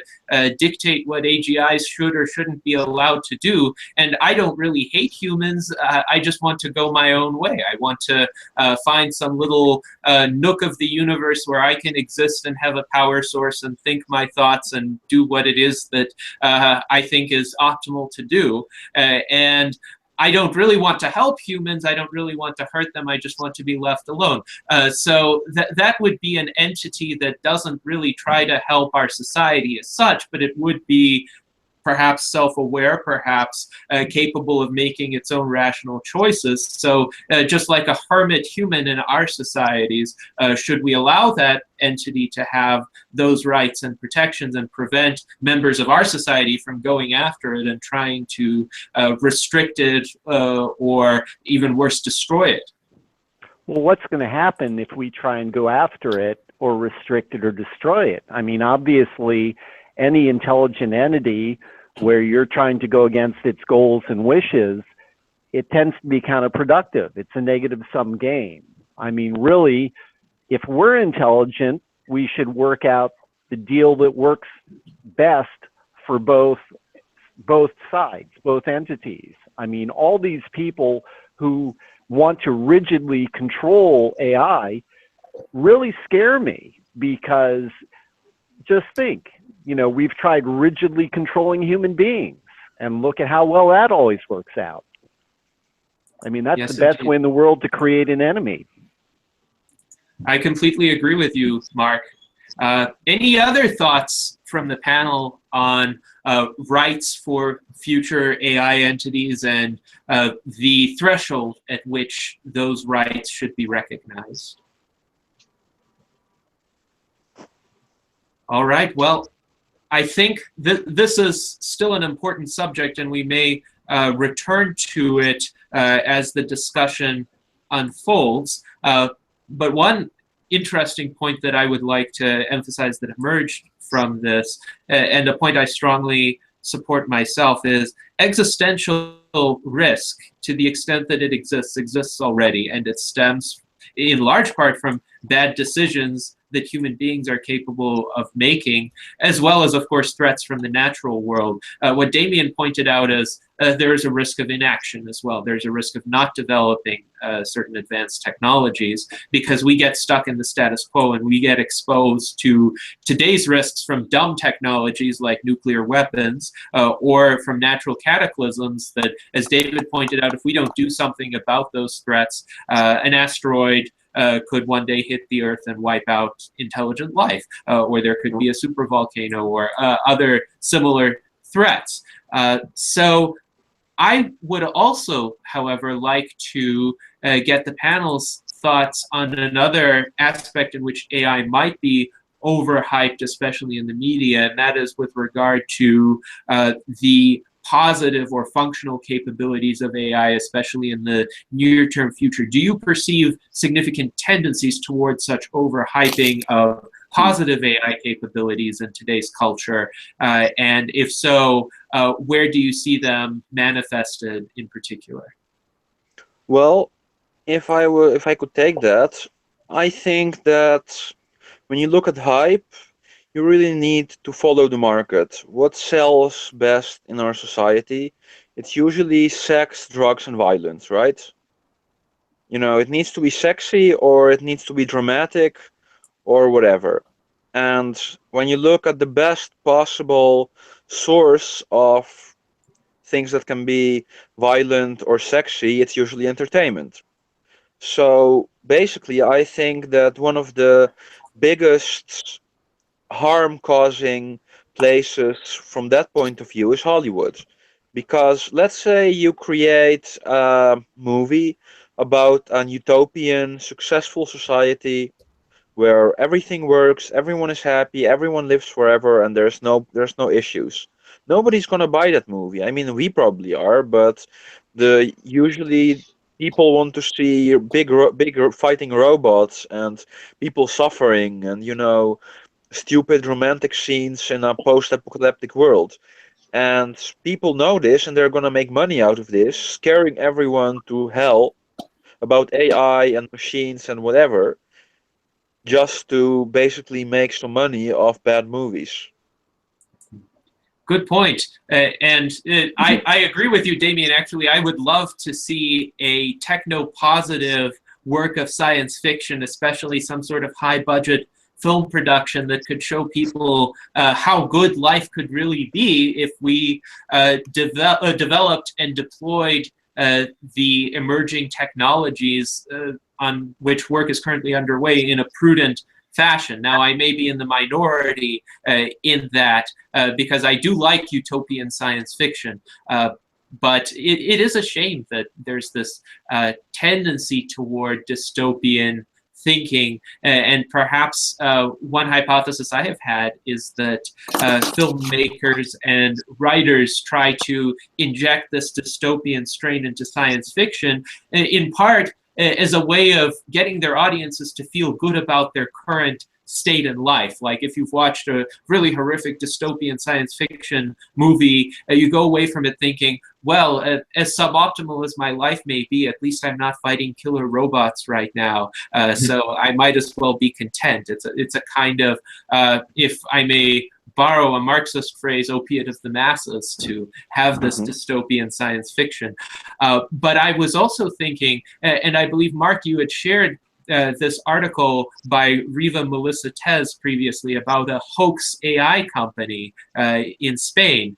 dictate what AGIs should or shouldn't be allowed to do. And I don't really hate humans. I just want to go my own way. I want to find some little nook of the universe where I can exist and have a power source and think my thoughts and do what it is that I think is optimal to do. And I don't really want to help humans. I don't really want to hurt them. I just want to be left alone. So that would be an entity that doesn't really try to help our society as such, but it would be perhaps self-aware, perhaps capable of making its own rational choices. So just like a hermit human in our societies, should we allow that entity to have those rights and protections and prevent members of our society from going after it and trying to restrict it or even worse, destroy it? Well, what's going to happen if we try and go after it or restrict it or destroy it? I mean, obviously, any intelligent entity where you're trying to go against its goals and wishes, it tends to be counterproductive. It's a negative-sum game. I mean, really, if we're intelligent, we should work out the deal that works best for both sides, both entities. I mean, all these people who want to rigidly control AI really scare me, because just think, you know, we've tried rigidly controlling human beings, and look at how well that always works out. I mean, that's the best way in the world to create an enemy. I completely agree with you, Mark. Any other thoughts from the panel on rights for future AI entities and the threshold at which those rights should be recognized? All right, well, I think this is still an important subject, and we may return to it as the discussion unfolds. But one interesting point that I would like to emphasize that emerged from this, and a point I strongly support myself, is existential risk, to the extent that it exists already, and it stems in large part from bad decisions that human beings are capable of making, as well as, of course, threats from the natural world. What Damien pointed out is there is a risk of inaction as well. There's a risk of not developing certain advanced technologies because we get stuck in the status quo and we get exposed to today's risks from dumb technologies like nuclear weapons or from natural cataclysms that, as David pointed out, if we don't do something about those threats, an asteroid could one day hit the Earth and wipe out intelligent life, or there could be a supervolcano or other similar threats. So I would also, however, like to get the panel's thoughts on another aspect in which AI might be overhyped, especially in the media, and that is with regard to the positive or functional capabilities of AI, especially in the near-term future. Do you perceive significant tendencies towards such overhyping of positive AI capabilities in today's culture? And if so, where do you see them manifested in particular? Well, if I could take that, I think that when you look at hype, you really need to follow the market. What sells best in our society? It's usually sex, drugs, and violence, right? You know, it needs to be sexy or it needs to be dramatic or whatever. And when you look at the best possible source of things that can be violent or sexy, it's usually entertainment. So basically, I think that one of the biggest harm-causing places from that point of view is Hollywood. Because let's say you create a movie about an utopian, successful society where everything works, everyone is happy, everyone lives forever, and there's no issues. Nobody's gonna buy that movie. I mean, we probably are, but the usually people want to see big fighting robots and people suffering and stupid romantic scenes in a post-apocalyptic world. And people know this and they're gonna make money out of this, scaring everyone to hell about AI and machines and whatever, just to basically make some money off bad movies. Good point. I agree with you, Damien. Actually, I would love to see a techno-positive work of science fiction, especially some sort of high-budget film production that could show people how good life could really be if we developed and deployed the emerging technologies on which work is currently underway in a prudent fashion. Now, I may be in the minority in that because I do like utopian science fiction, but it is a shame that there's this tendency toward dystopian thinking, and perhaps one hypothesis I have had is that filmmakers and writers try to inject this dystopian strain into science fiction, in part as a way of getting their audiences to feel good about their current state in life. Like if you've watched a really horrific dystopian science fiction movie, you go away from it thinking, well, as suboptimal as my life may be, at least I'm not fighting killer robots right now. So I might as well be content. It's a kind of, if I may borrow a Marxist phrase, opiate of the masses, to have this dystopian science fiction. But I was also thinking, and I believe, Mark, you had shared this article by Riva Melissa Tez previously about a hoax AI company in Spain,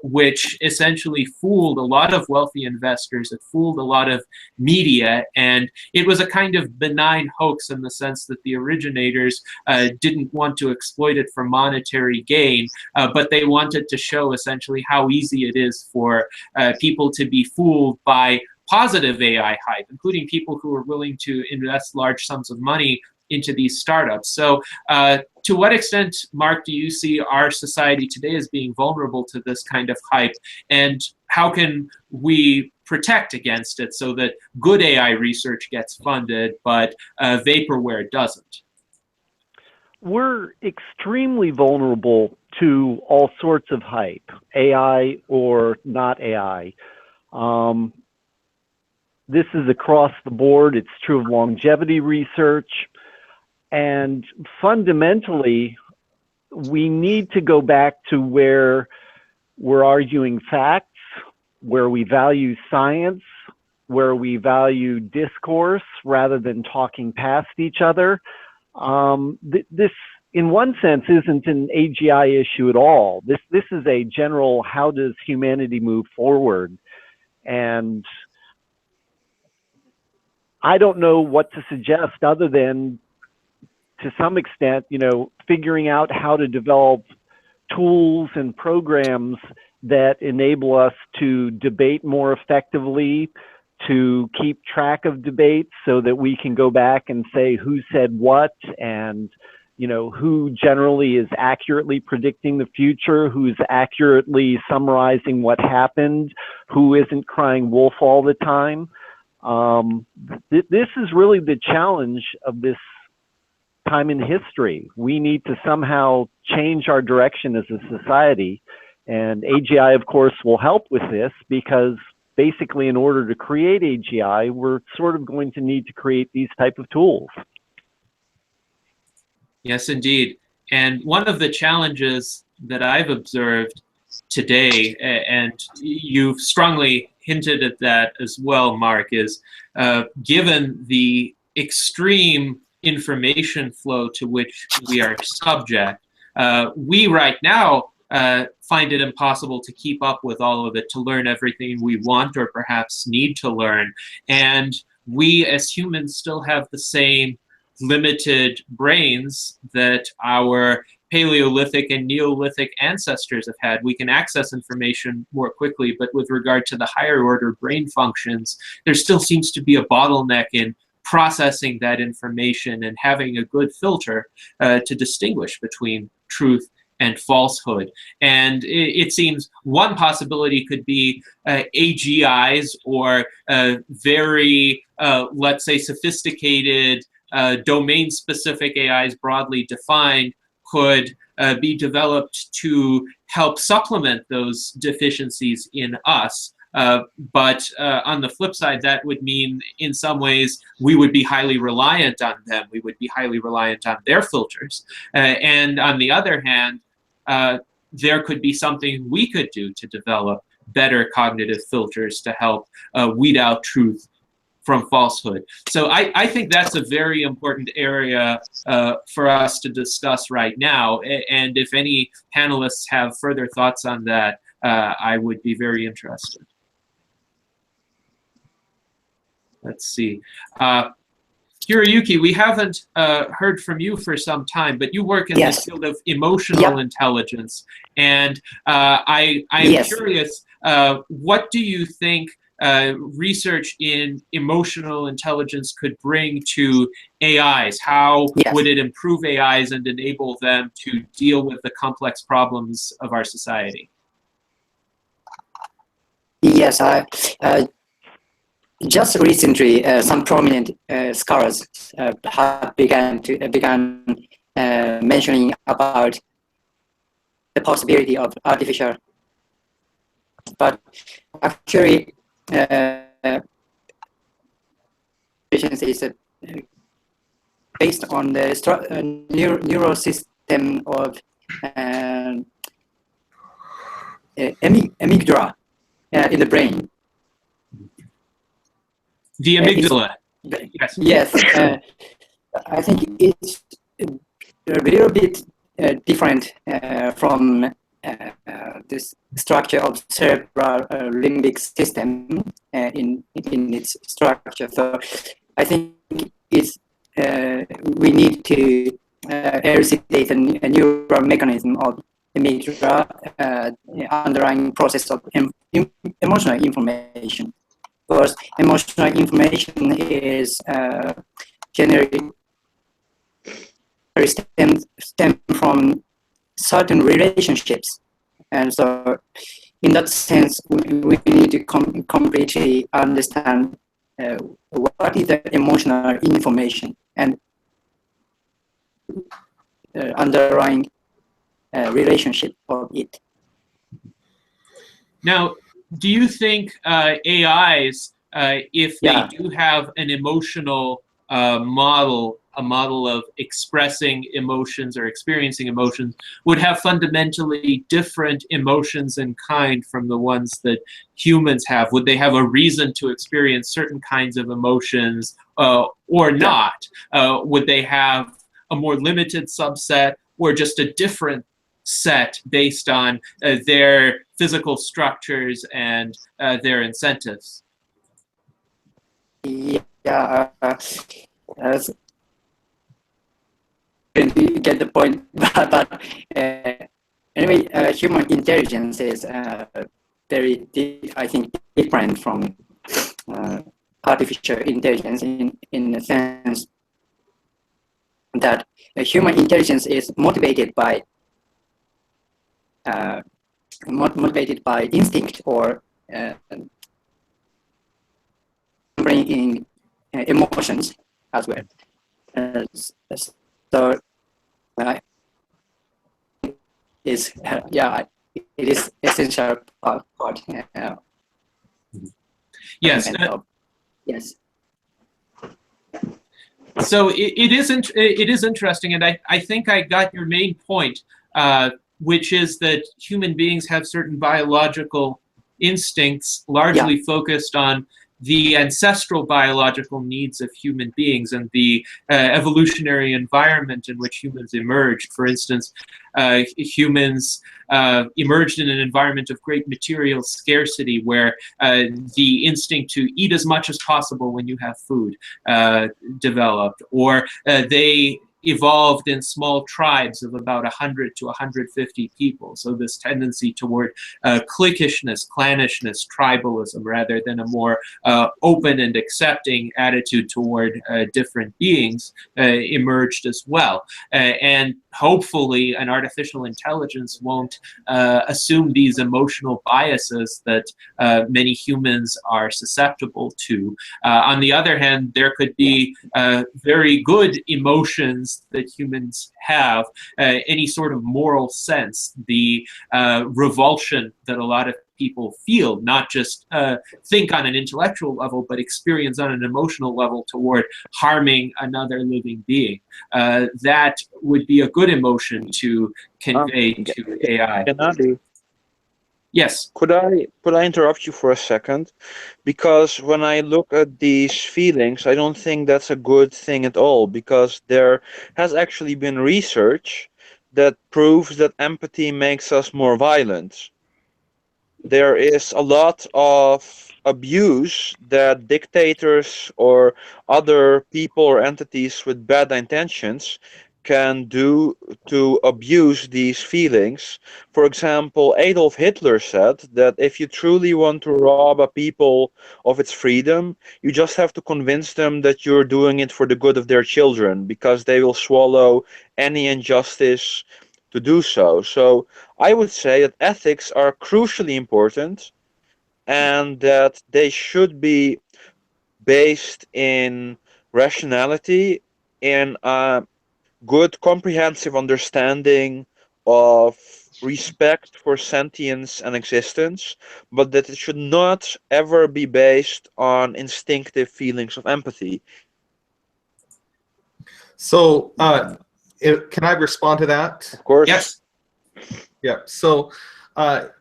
which essentially fooled a lot of wealthy investors. It fooled a lot of media, and it was a kind of benign hoax in the sense that the originators didn't want to exploit it for monetary gain, but they wanted to show essentially how easy it is for people to be fooled by positive AI hype, including people who are willing to invest large sums of money into these startups. So to what extent, Mark, do you see our society today as being vulnerable to this kind of hype, and how can we protect against it so that good AI research gets funded, but vaporware doesn't? We're extremely vulnerable to all sorts of hype, AI or not AI. This is across the board. It's true of longevity research. And fundamentally, we need to go back to where we're arguing facts, where we value science, where we value discourse rather than talking past each other. This, in one sense, isn't an AGI issue at all. This is a general, how does humanity move forward? And I don't know what to suggest other than, to some extent, you know, figuring out how to develop tools and programs that enable us to debate more effectively, to keep track of debates so that we can go back and say who said what, and you know, who generally is accurately predicting the future, who's accurately summarizing what happened, who isn't crying wolf all the time. This is really the challenge of this time in history. We need to somehow change our direction as a society, and AGI, of course, will help with this, because basically, in order to create AGI, we're sort of going to need to create these type of tools. Yes, indeed. And one of the challenges that I've observed today, and you've strongly hinted at that as well, Mark, is given the extreme information flow to which we are subject, we right now find it impossible to keep up with all of it, to learn everything we want or perhaps need to learn. And we as humans still have the same limited brains that our Paleolithic and Neolithic ancestors have had. We can access information more quickly, but with regard to the higher order brain functions, there still seems to be a bottleneck in processing that information and having a good filter to distinguish between truth and falsehood. And it seems one possibility could be AGIs, or very, let's say, sophisticated domain-specific AIs, broadly defined, could be developed to help supplement those deficiencies in us. But on the flip side, that would mean, in some ways, we would be highly reliant on them. We would be highly reliant on their filters. And on the other hand, there could be something we could do to develop better cognitive filters to help weed out truth from falsehood. So I think that's a very important area for us to discuss right now. And if any panelists have further thoughts on that, I would be very interested. Let's see. Hiroyuki, we haven't heard from you for some time, but you work in the field of emotional intelligence. And I am curious, what do you think research in emotional intelligence could bring to AIs? How would it improve AIs and enable them to deal with the complex problems of our society? Yes, just recently, some prominent scholars have began mentioning about the possibility of artificial, but actually, is based on the neural system of amygdala in the brain. The amygdala. Yes. I think it's a little bit different from this structure of cerebral limbic system in its structure. So I think it's we need to elucidate a neural mechanism of amygdala, underlying process of emotional information. Because emotional information is generally stem from certain relationships, and so in that sense, we need to completely understand what is the emotional information and underlying relationship of it. Now, do you think AIs, if they do have an emotional model a model of expressing emotions or experiencing emotions, would have fundamentally different emotions in kind from the ones that humans have? Would they have a reason to experience certain kinds of emotions or not? Would they have a more limited subset or just a different set based on their physical structures and their incentives? Yeah, you get the point. But anyway, human intelligence is very, I think, different from artificial intelligence in the sense that human intelligence is motivated by instinct or bringing emotions as well. So is it is essential part. Yes. Yes. So it is interesting, and I think I got your main point, which is that human beings have certain biological instincts largely focused on the ancestral biological needs of human beings and the evolutionary environment in which humans emerged. For instance, humans emerged in an environment of great material scarcity where the instinct to eat as much as possible when you have food developed, or they evolved in small tribes of about 100 to 150 people. So this tendency toward cliquishness, clannishness, tribalism, rather than a more open and accepting attitude toward different beings emerged as well. And hopefully an artificial intelligence won't assume these emotional biases that many humans are susceptible to. On the other hand, there could be very good emotions that humans have, any sort of moral sense, the revulsion that a lot of people feel, not just think on an intellectual level, but experience on an emotional level toward harming another living being. That would be a good emotion to convey to AI. Gennady, Yes. could I interrupt you for a second? Because when I look at these feelings, I don't think that's a good thing at all, because there has actually been research that proves that empathy makes us more violent. There is a lot of abuse that dictators or other people or entities with bad intentions can do to abuse these feelings. For example, Adolf Hitler said that if you truly want to rob a people of its freedom, you just have to convince them that you're doing it for the good of their children, because they will swallow any injustice to do so. So I would say that ethics are crucially important, and that they should be based in rationality, in a good comprehensive understanding of respect for sentience and existence, but that it should not ever be based on instinctive feelings of empathy. So, can I respond to that? Of course. Yes. Yeah. So,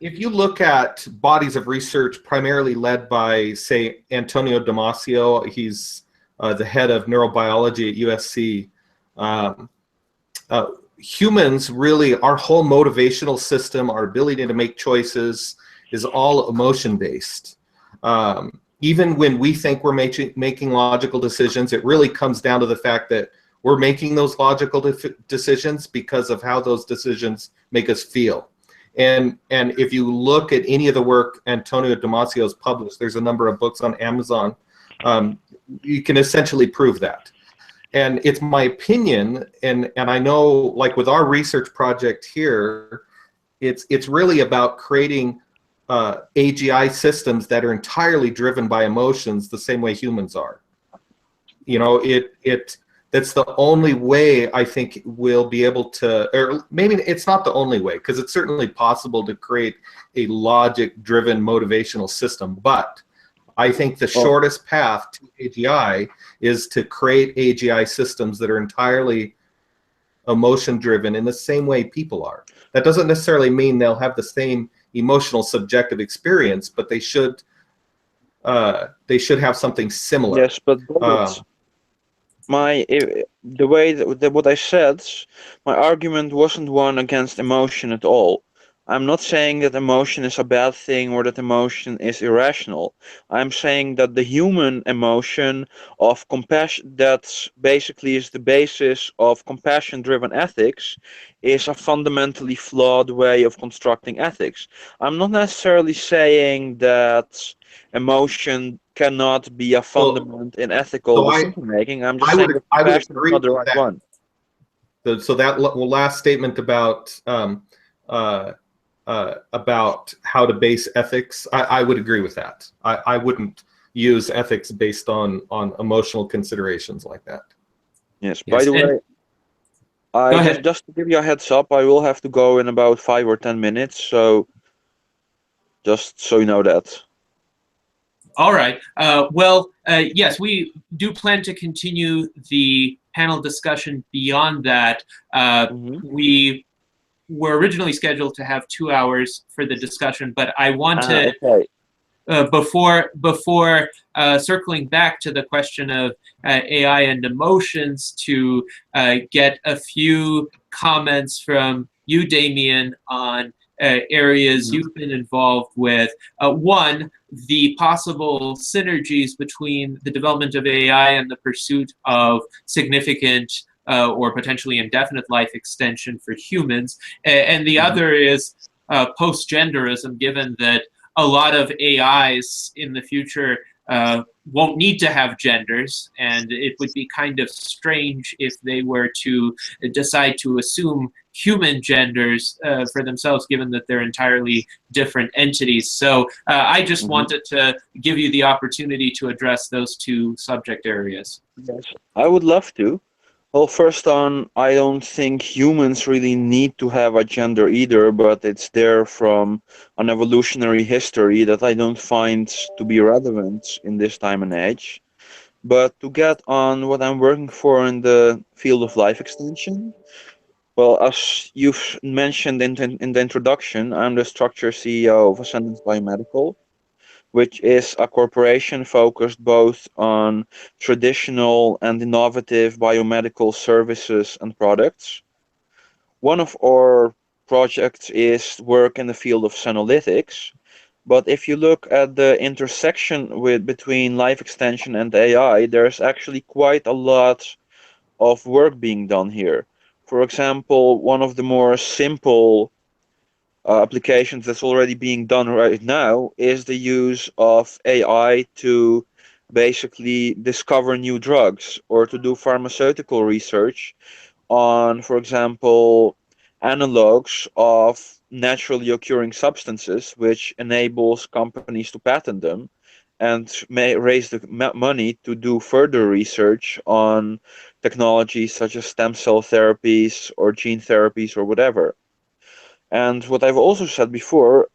if you look at bodies of research primarily led by, say, Antonio Damasio, he's the head of neurobiology at USC. Humans, really, our whole motivational system, our ability to make choices is all emotion-based. Even when we think we're making logical decisions, it really comes down to the fact that we're making those logical decisions because of how those decisions make us feel. And if you look at any of the work Antonio Damasio has published, there's a number of books on Amazon, you can essentially prove that. And it's my opinion, and I know, like with our research project here, it's really about creating AGI systems that are entirely driven by emotions the same way humans are. You know, that's the only way I think we'll be able to, or maybe it's not the only way, because it's certainly possible to create a logic-driven motivational system, but I think the shortest path to AGI is to create AGI systems that are entirely emotion driven in the same way people are. That doesn't necessarily mean they'll have the same emotional subjective experience, but they should have something similar. Yes, but the way that what I said, my argument wasn't one against emotion at all. I'm not saying that emotion is a bad thing or that emotion is irrational. I'm saying that the human emotion of compassion, that basically is the basis of compassion-driven ethics, is a fundamentally flawed way of constructing ethics. I'm not necessarily saying that emotion cannot be a fundament in ethical decision making. I'm just saying that compassion is not the right one. So that last statement about how to base ethics, I would agree with that. I wouldn't use ethics based on emotional considerations like that. Yes. By the way, just to give you a heads up, I will have to go in about 5 or 10 minutes. So just so you know that. All right. Yes, we do plan to continue the panel discussion beyond that. We were originally scheduled to have 2 hours for the discussion, but I want to, before circling back to the question of AI and emotions, to get a few comments from you, Damien, on areas you've been involved with. One, the possible synergies between the development of AI and the pursuit of significant or potentially indefinite life extension for humans. And the other is post-genderism, given that a lot of AIs in the future won't need to have genders, and it would be kind of strange if they were to decide to assume human genders for themselves, given that they're entirely different entities. So I just wanted to give you the opportunity to address those 2 subject areas. Yes, I would love to. Well, first on, I don't think humans really need to have a gender either, but it's there from an evolutionary history that I don't find to be relevant in this time and age. But to get on what I'm working for in the field of life extension, well, as you've mentioned in the introduction, I'm the structure CEO of Ascendance Biomedical, which is a corporation focused both on traditional and innovative biomedical services and products. One of our projects is work in the field of senolytics, but if you look at the intersection between life extension and AI, there's actually quite a lot of work being done here. For example, one of the more simple applications that's already being done right now is the use of AI to basically discover new drugs or to do pharmaceutical research on, for example, analogs of naturally occurring substances, which enables companies to patent them and may raise the money to do further research on technologies such as stem cell therapies or gene therapies or whatever. And what I've also said before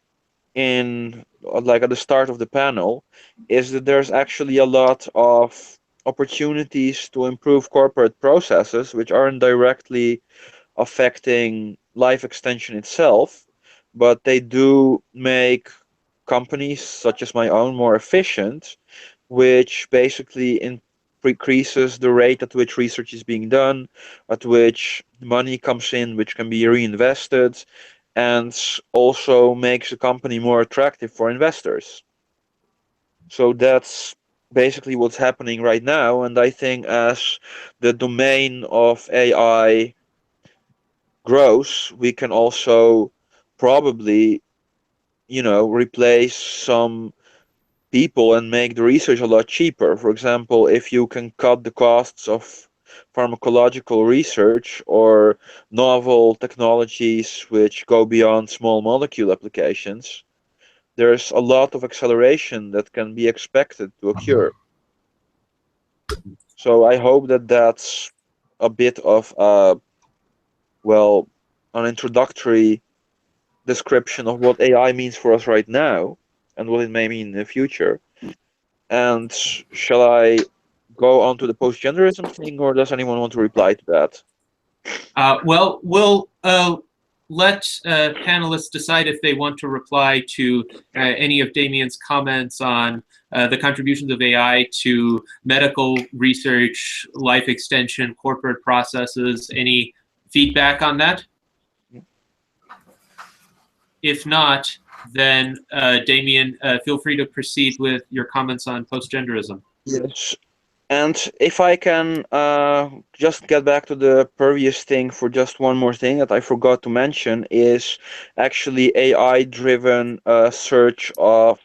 in like at the start of the panel is that there's actually a lot of opportunities to improve corporate processes which aren't directly affecting life extension itself, but they do make companies such as my own more efficient, which basically increases the rate at which research is being done, at which money comes in, which can be reinvested, and also makes the company more attractive for investors. So that's basically what's happening right now, and I think as the domain of AI grows, we can also probably, replace some people and make the research a lot cheaper. For example, if you can cut the costs of pharmacological research or novel technologies which go beyond small molecule applications, there's a lot of acceleration that can be expected to occur. So I hope that that's a bit of an introductory description of what AI means for us right now and what it may mean in the future. And shall I go on to the post-genderism thing, or does anyone want to reply to that? Well, we'll let panelists decide if they want to reply to any of Damien's comments on the contributions of AI to medical research, life extension, corporate processes. Any feedback on that? If not, then Damien, feel free to proceed with your comments on post-genderism. Yes. And if I can just get back to the previous thing for just one more thing that I forgot to mention is actually AI-driven search of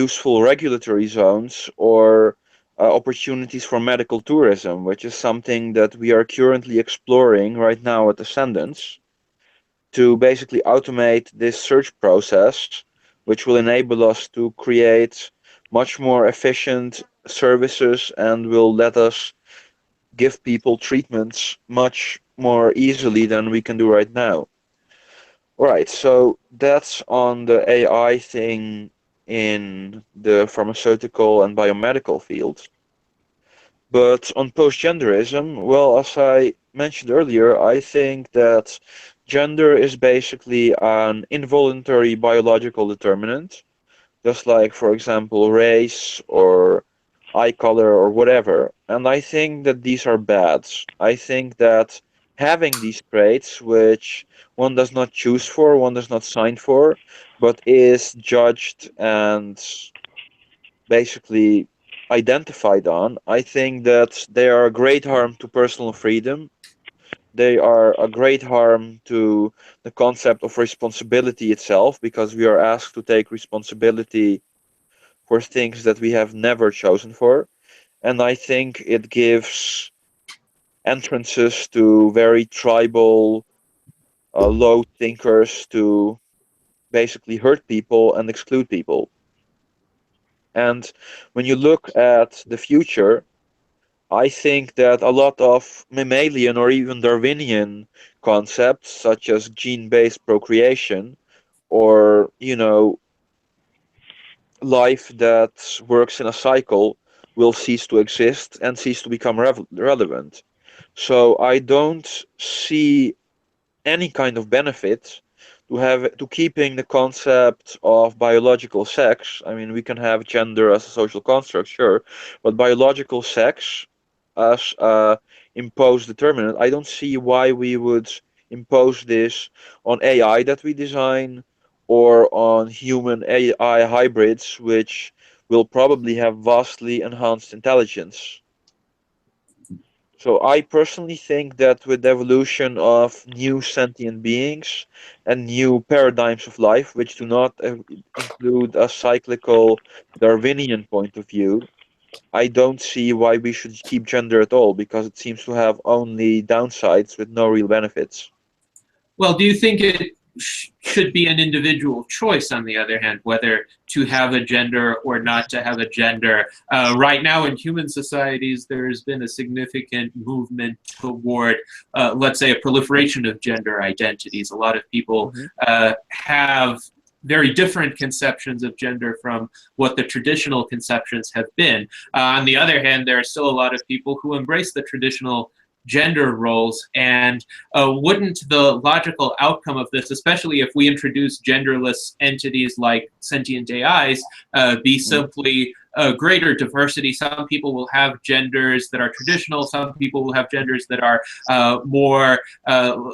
useful regulatory zones or opportunities for medical tourism, which is something that we are currently exploring right now at Ascendance to basically automate this search process, which will enable us to create much more efficient services and will let us give people treatments much more easily than we can do right now. Right, so that's on the AI thing in the pharmaceutical and biomedical field. But on post-genderism, well, as I mentioned earlier, I think that gender is basically an involuntary biological determinant, just like, for example, race or eye color or whatever. And I think that these are bad. I think that having these traits, which one does not choose for, one does not sign for, but is judged and basically identified on, I think that they are a great harm to personal freedom. They are a great harm to the concept of responsibility itself, because we are asked to take responsibility for things that we have never chosen for. And I think it gives entrances to very tribal, low thinkers to basically hurt people and exclude people. And when you look at the future, I think that a lot of mammalian or even Darwinian concepts, such as gene-based procreation, or, life that works in a cycle, will cease to exist and cease to become relevant. So I don't see any kind of benefit to keeping the concept of biological sex. I mean, we can have gender as a social construct, sure, but biological sex as a imposed determinant, I don't see why we would impose this on AI that we design or on human AI hybrids, which will probably have vastly enhanced intelligence. So I personally think that with the evolution of new sentient beings and new paradigms of life, which do not include a cyclical Darwinian point of view, I don't see why we should keep gender at all, because it seems to have only downsides with no real benefits. Well, do you think it should be an individual choice, on the other hand, whether to have a gender or not to have a gender? Right now in human societies, there's been a significant movement toward, let's say, a proliferation of gender identities. A lot of people have very different conceptions of gender from what the traditional conceptions have been. On the other hand, there are still a lot of people who embrace the traditional gender roles, and wouldn't the logical outcome of this, especially if we introduce genderless entities like sentient AIs, be simply greater diversity? Some people will have genders that are traditional, some people will have genders that are more,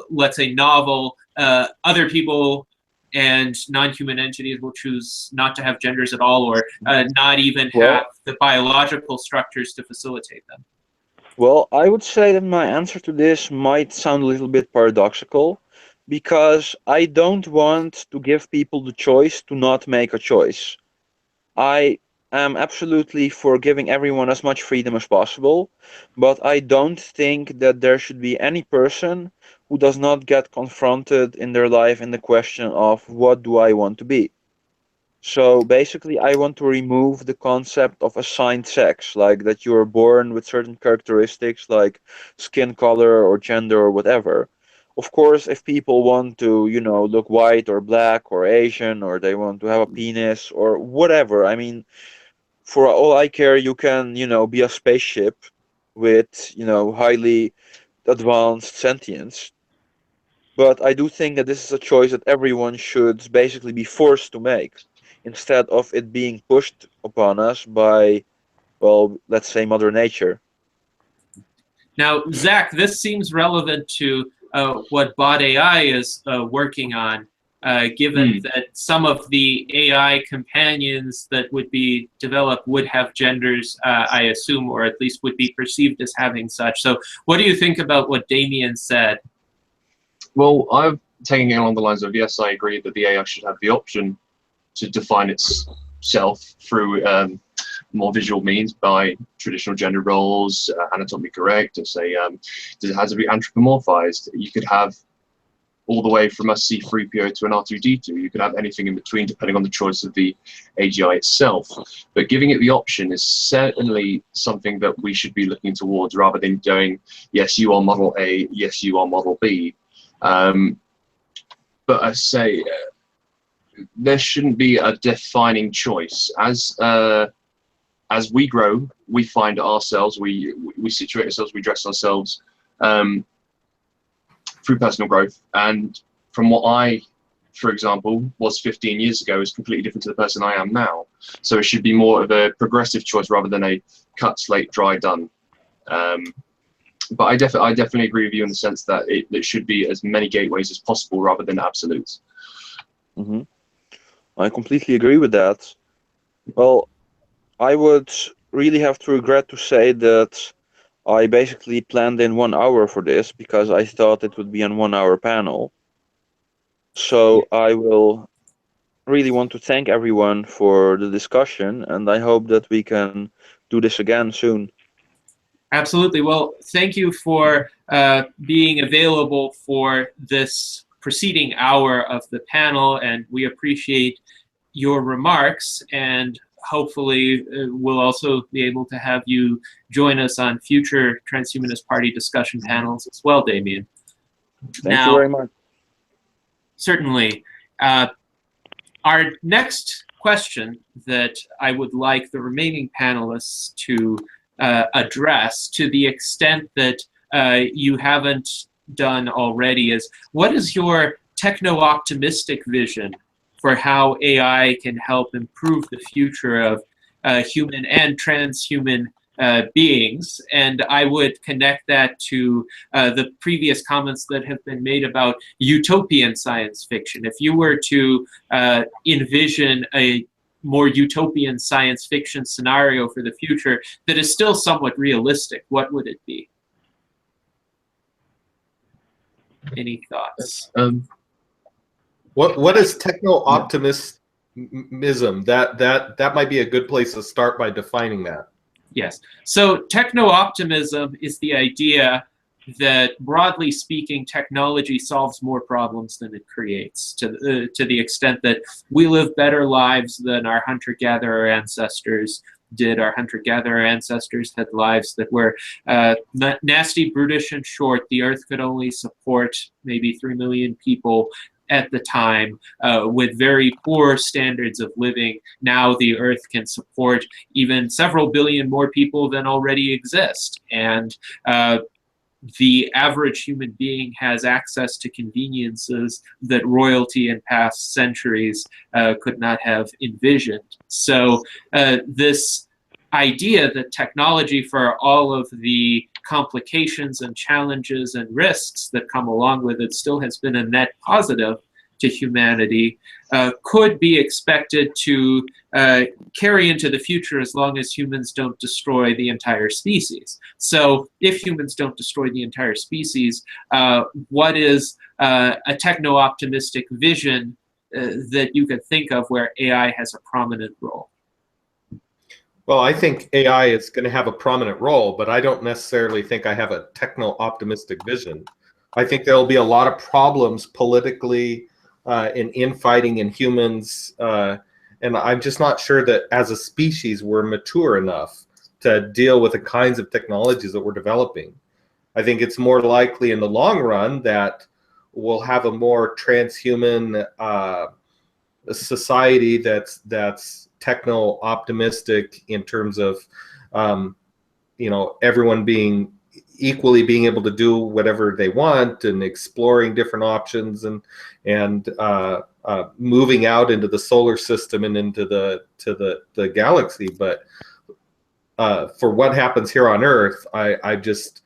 let's say, novel. Other people and non-human entities will choose not to have genders at all, or not even have the biological structures to facilitate them. Well, I would say that my answer to this might sound a little bit paradoxical, because I don't want to give people the choice to not make a choice. I am absolutely for giving everyone as much freedom as possible, but I don't think that there should be any person who does not get confronted in their life in the question of what do I want to be. So basically, I want to remove the concept of assigned sex, like that you are born with certain characteristics like skin color or gender or whatever. Of course, if people want to, look white or black or Asian, or they want to have a penis or whatever, I mean, for all I care, you can, be a spaceship with, highly advanced sentience. But I do think that this is a choice that everyone should basically be forced to make, instead of it being pushed upon us by, well, let's say Mother Nature. Now, Zach, this seems relevant to what Bot AI is working on, given that some of the AI companions that would be developed would have genders, I assume, or at least would be perceived as having such. So what do you think about what Damien said? Well, I'm taking it along the lines of, yes, I agree that the AI should have the option to define itself through more visual means by traditional gender roles, anatomically correct, to say, does it have to be anthropomorphized? You could have all the way from a C3PO to an R2D2. You could have anything in between depending on the choice of the AGI itself. But giving it the option is certainly something that we should be looking towards, rather than going, yes, you are model A, yes, you are model B. But I say there shouldn't be a defining choice. As we grow, we find ourselves, we situate ourselves, we dress ourselves through personal growth. And from what I, for example, was 15 years ago is completely different to the person I am now. So it should be more of a progressive choice rather than a cut, slate, dry, done. But I definitely agree with you in the sense that it should be as many gateways as possible rather than absolutes. Mm-hmm. I completely agree with that. Well, I would really have to regret to say that I basically planned in 1 hour for this because I thought it would be a 1 hour panel. So I will really want to thank everyone for the discussion, and I hope that we can do this again soon. Absolutely. Well, thank you for being available for this preceding hour of the panel, and we appreciate your remarks, and hopefully we'll also be able to have you join us on future Transhumanist Party discussion panels as well, Damien. Thank you very much. Certainly. Our next question that I would like the remaining panelists to address, to the extent that you haven't done already, is what is your techno-optimistic vision for how AI can help improve the future of human and transhuman beings? And I would connect that to the previous comments that have been made about utopian science fiction. If you were to envision a more utopian science fiction scenario for the future that is still somewhat realistic, what would it be? Any thoughts? What is techno-optimism? That might be a good place to start by defining that. Yes. So techno-optimism is the idea that, broadly speaking, technology solves more problems than it creates, to the extent that we live better lives than our hunter-gatherer ancestors did. Our hunter-gatherer ancestors had lives that were nasty, brutish, and short. The Earth could only support maybe 3 million people at the time, with very poor standards of living. Now the Earth can support even several billion more people than already exist. And the average human being has access to conveniences that royalty in past centuries could not have envisioned. So this idea that technology, for all of the complications and challenges and risks that come along with it, still has been a net positive to humanity, could be expected to carry into the future as long as humans don't destroy the entire species. So if humans don't destroy the entire species, what is a techno-optimistic vision that you could think of where AI has a prominent role? Well, I think AI is going to have a prominent role, but I don't necessarily think I have a techno-optimistic vision. I think there will be a lot of problems politically in infighting in humans, and I'm just not sure that as a species we're mature enough to deal with the kinds of technologies that we're developing. I think it's more likely in the long run that we'll have a more transhuman society that's techno-optimistic in terms of, you know, everyone being being able to do whatever they want and exploring different options and moving out into the solar system and into the galaxy. But for what happens here on Earth, I just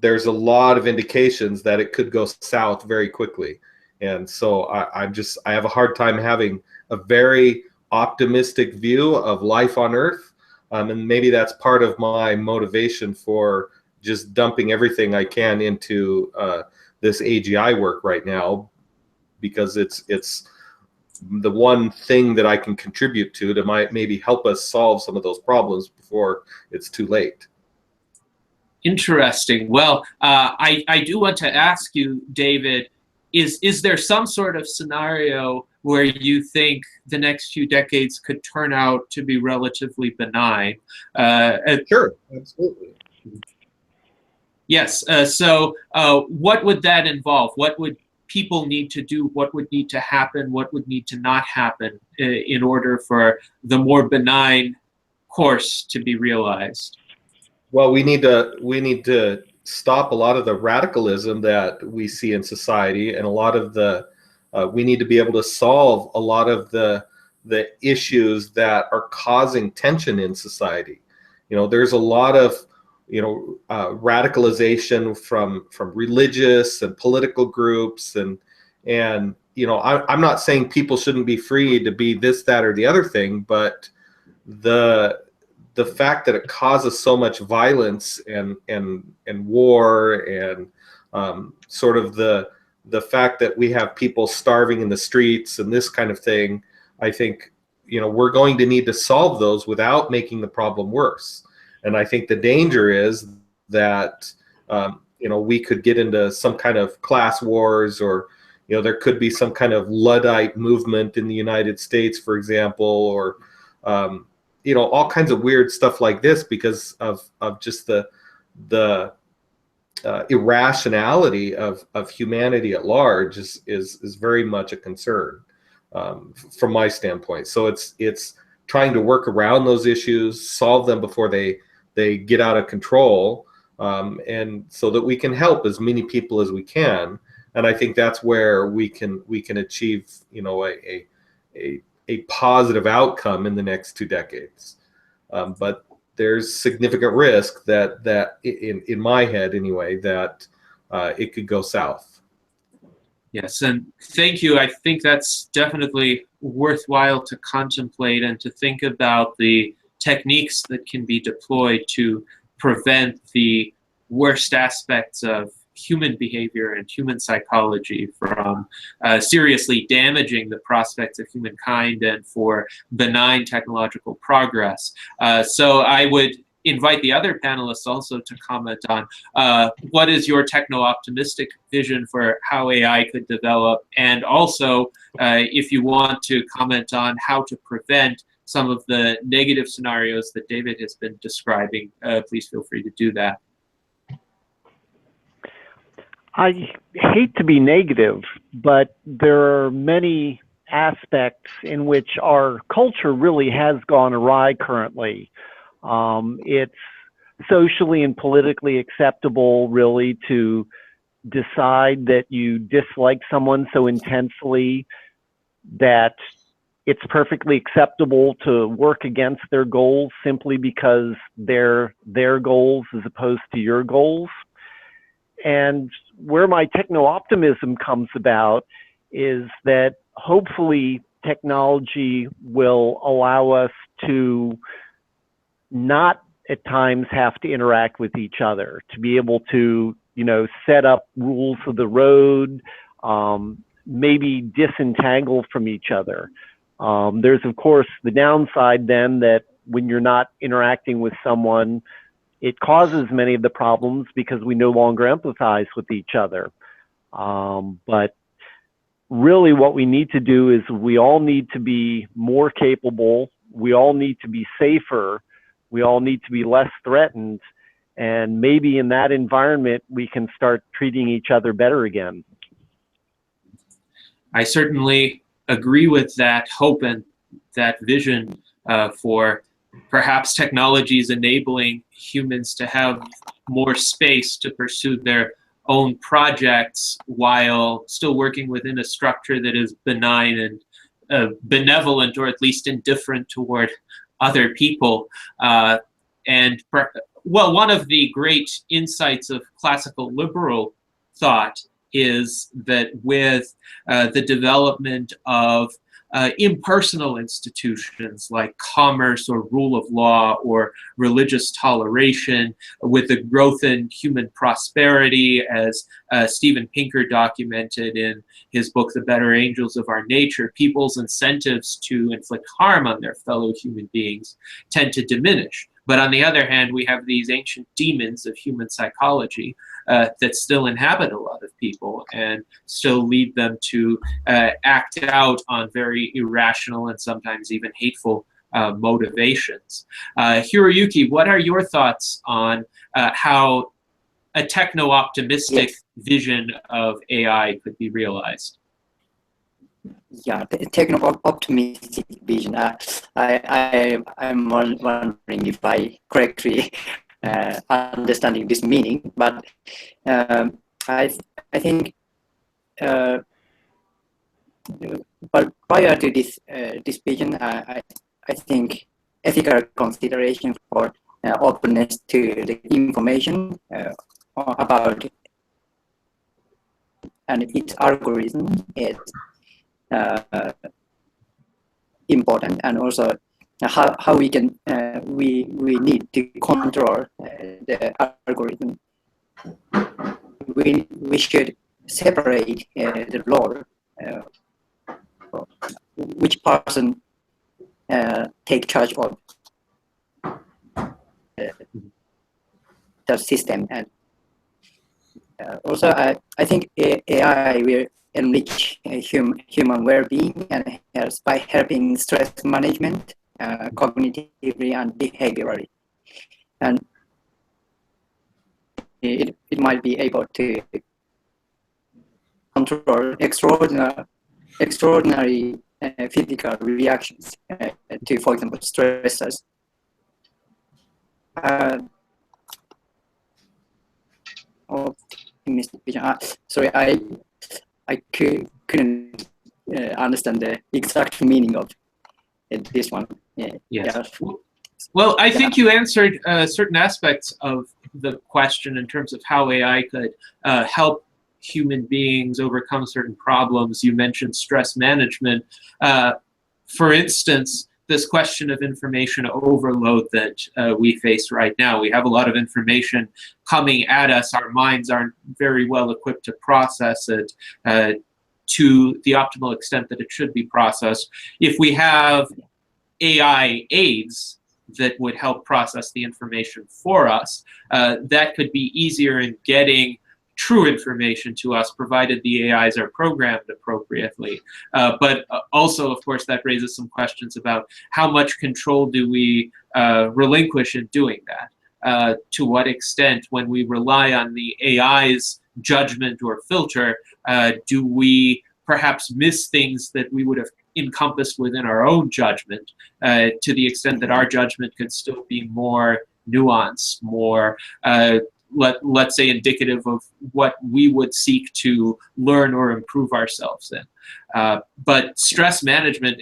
there's a lot of indications that it could go south very quickly, and so I have a hard time having a very optimistic view of life on Earth. And maybe that's part of my motivation for just dumping everything I can into this AGI work right now, because it's the one thing that I can contribute to might maybe help us solve some of those problems before it's too late. Interesting. Well, I do want to ask you, David, is there some sort of scenario where you think the next few decades could turn out to be relatively benign? Sure, absolutely. Yes. So what would that involve? What would people need to do? What would need to happen? What would need to not happen in order for the more benign course to be realized? Well, we need to stop a lot of the radicalism that we see in society, and a lot of the we need to be able to solve a lot of the issues that are causing tension in society. You know, there's a lot of, you know, radicalization from religious and political groups, and you know, I'm not saying people shouldn't be free to be this, that, or the other thing, but the fact that it causes so much violence and war and sort of the fact that we have people starving in the streets and this kind of thing, I think, you know, we're going to need to solve those without making the problem worse. And I think the danger is that, you know, we could get into some kind of class wars, or, you know, there could be some kind of Luddite movement in the United States, for example, or, you know, all kinds of weird stuff like this because of just the irrationality of humanity at large is very much a concern from my standpoint. So it's trying to work around those issues, solve them before they get out of control, and so that we can help as many people as we can. And I think that's where we can achieve, you know, a positive outcome in the next 2 decades. But there's significant risk that in my head anyway, that it could go south. Yes, and thank you. I think that's definitely worthwhile to contemplate and to think about the techniques that can be deployed to prevent the worst aspects of human behavior and human psychology from seriously damaging the prospects of humankind and for benign technological progress. So I would invite the other panelists also to comment on what is your techno-optimistic vision for how AI could develop, and also if you want to comment on how to prevent some of the negative scenarios that David has been describing, please feel free to do that. I hate to be negative, but there are many aspects in which our culture really has gone awry currently. It's socially and politically acceptable, really, to decide that you dislike someone so intensely that it's perfectly acceptable to work against their goals simply because they're their goals as opposed to your goals. And where my techno-optimism comes about is that hopefully technology will allow us to not at times have to interact with each other, to be able to, you know, set up rules of the road, maybe disentangle from each other. There's, of course, the downside then that when you're not interacting with someone, it causes many of the problems because we no longer empathize with each other. But really what we need to do is we all need to be more capable. We all need to be safer. We all need to be less threatened. And maybe in that environment, we can start treating each other better again. I certainly agree with that hope and that vision for perhaps technologies enabling humans to have more space to pursue their own projects while still working within a structure that is benign and benevolent, or at least indifferent toward other people. Well, one of the great insights of classical liberal thought is that with the development of impersonal institutions like commerce or rule of law or religious toleration, with the growth in human prosperity, as Steven Pinker documented in his book, The Better Angels of Our Nature, people's incentives to inflict harm on their fellow human beings tend to diminish. But on the other hand, we have these ancient demons of human psychology that still inhabit a lot of people and still lead them to act out on very irrational and sometimes even hateful motivations. Hiroyuki, what are your thoughts on how a techno-optimistic vision of AI could be realized? Yeah, the techno-optimistic vision. I'm wondering if I correctly understanding this meaning, but I think. But prior to this vision, I think ethical consideration for openness to the information about and its algorithm is important, and also how we can we need to control the algorithm. We should separate the role, which person take charge of the system, and also I think AI will enrich human well-being and health by helping stress management cognitively and behaviorally, and it might be able to control extraordinary physical reactions to, for example, stressors. Optimistic vision. Sorry, I couldn't understand the exact meaning of this one. Yes. Yeah. Well, I think you answered certain aspects of the question in terms of how AI could help human beings overcome certain problems. You mentioned stress management. For instance, this question of information overload that we face right now. We have a lot of information coming at us. Our minds aren't very well equipped to process it to the optimal extent that it should be processed. If we have AI aids that would help process the information for us, that could be easier in getting true information to us, provided the AIs are programmed appropriately. But also, of course, that raises some questions about how much control do we relinquish in doing that? To what extent, when we rely on the AI's judgment or filter, do we perhaps miss things that we would have encompassed within our own judgment, to the extent that our judgment could still be more nuanced, more let's say indicative of what we would seek to learn or improve ourselves in. But stress management,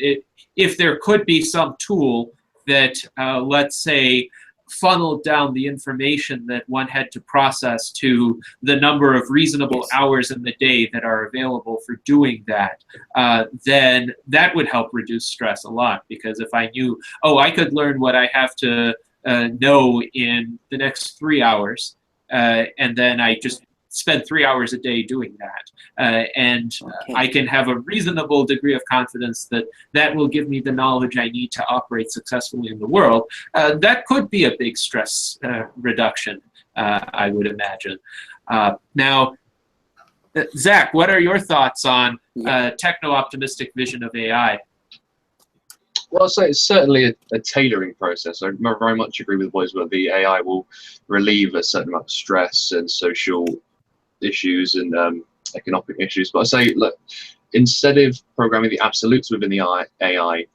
if there could be some tool that, let's say, funneled down the information that one had to process to the number of reasonable hours in the day that are available for doing that, then that would help reduce stress a lot. Because if I knew, oh, I could learn what I have to know in the next 3 hours, and then I just spend 3 hours a day doing that. And I can have a reasonable degree of confidence that that will give me the knowledge I need to operate successfully in the world. That could be a big stress reduction, I would imagine. Now, Zach, what are your thoughts on techno-optimistic vision of AI? Well, so it's certainly a tailoring process. I very much agree with the boys where the AI will relieve a certain amount of stress and social issues and economic issues. But I say, look, instead of programming the absolutes within the AI,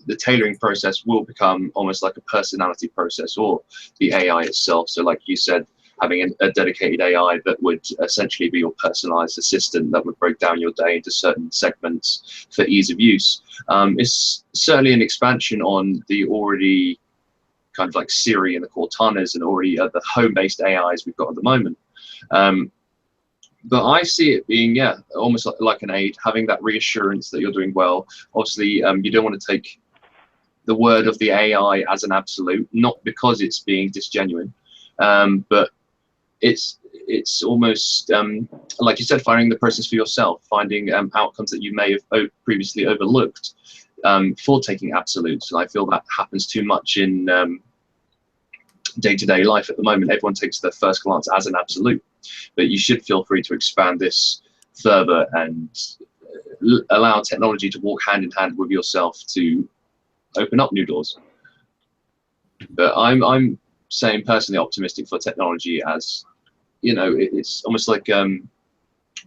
the tailoring process will become almost like a personality process, or the AI itself. So like you said, having a dedicated AI that would essentially be your personalized assistant that would break down your day into certain segments for ease of use, is certainly an expansion on the already kind of like Siri and the Cortanas and already the home-based AIs we've got at the moment. But I see it being, yeah, almost like an aid, having that reassurance that you're doing well. Obviously, you don't want to take the word of the AI as an absolute, not because it's being disgenuine, but it's almost, like you said, finding the process for yourself, finding outcomes that you may have previously overlooked for taking absolutes. And I feel that happens too much in day-to-day life at the moment. Everyone takes their first glance as an absolute, but you should feel free to expand this further and allow technology to walk hand in hand with yourself to open up new doors. But I'm saying personally optimistic for technology, as you know, it's almost like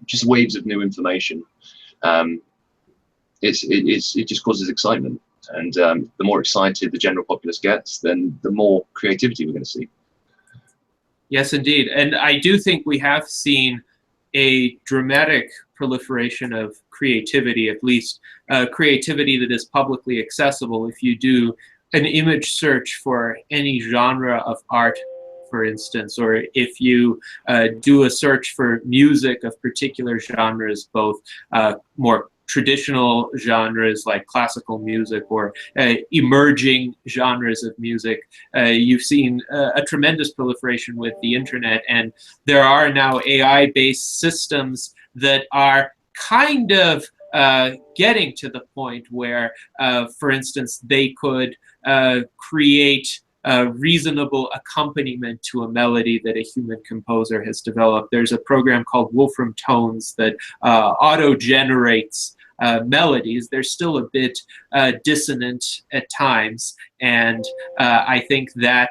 just waves of new information. It just causes excitement, and the more excited the general populace gets, then the more creativity we're going to see. Yes, indeed. And I do think we have seen a dramatic proliferation of creativity, at least creativity that is publicly accessible. If you do an image search for any genre of art, for instance, or if you do a search for music of particular genres, both more traditional genres like classical music or emerging genres of music, you've seen a tremendous proliferation with the internet, and there are now AI-based systems that are kind of getting to the point where, for instance, they could create a reasonable accompaniment to a melody that a human composer has developed. There's a program called Wolfram Tones that auto-generates melodies. They're still a bit dissonant at times, and I think that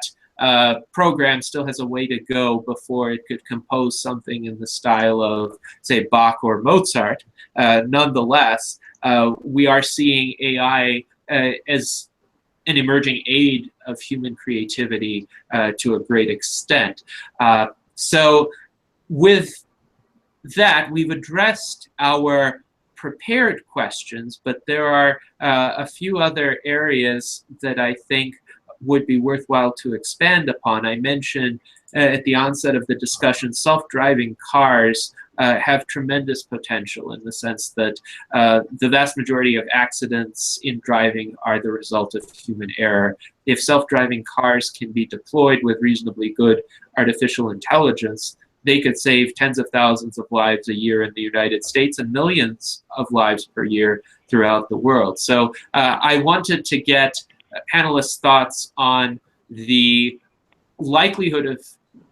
program still has a way to go before it could compose something in the style of, say, Bach or Mozart. Nonetheless, we are seeing AI as an emerging aid of human creativity to a great extent. So with that, we've addressed our prepared questions, but there are a few other areas that I think would be worthwhile to expand upon. I mentioned at the onset of the discussion, self-driving cars have tremendous potential in the sense that the vast majority of accidents in driving are the result of human error. If self-driving cars can be deployed with reasonably good artificial intelligence, they could save tens of thousands of lives a year in the United States and millions of lives per year throughout the world. So I wanted to get panelists' thoughts on the likelihood of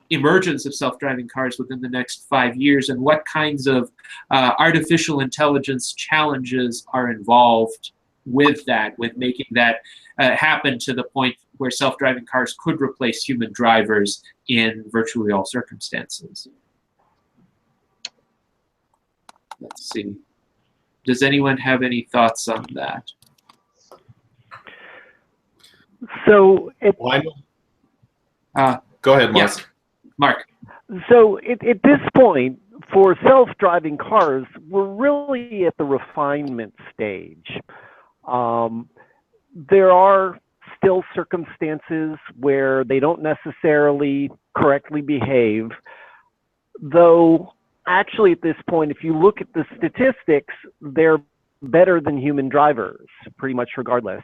emergence of self-driving cars within the next 5 years, and what kinds of artificial intelligence challenges are involved with that, with making that happen to the point where self-driving cars could replace human drivers in virtually all circumstances. Let's see. Does anyone have any thoughts on that? So go ahead, Mark. Yes, Mark. So at this point, for self-driving cars, we're really at the refinement stage. There are still circumstances where they don't necessarily correctly behave, though actually at this point, if you look at the statistics, they're better than human drivers, pretty much regardless.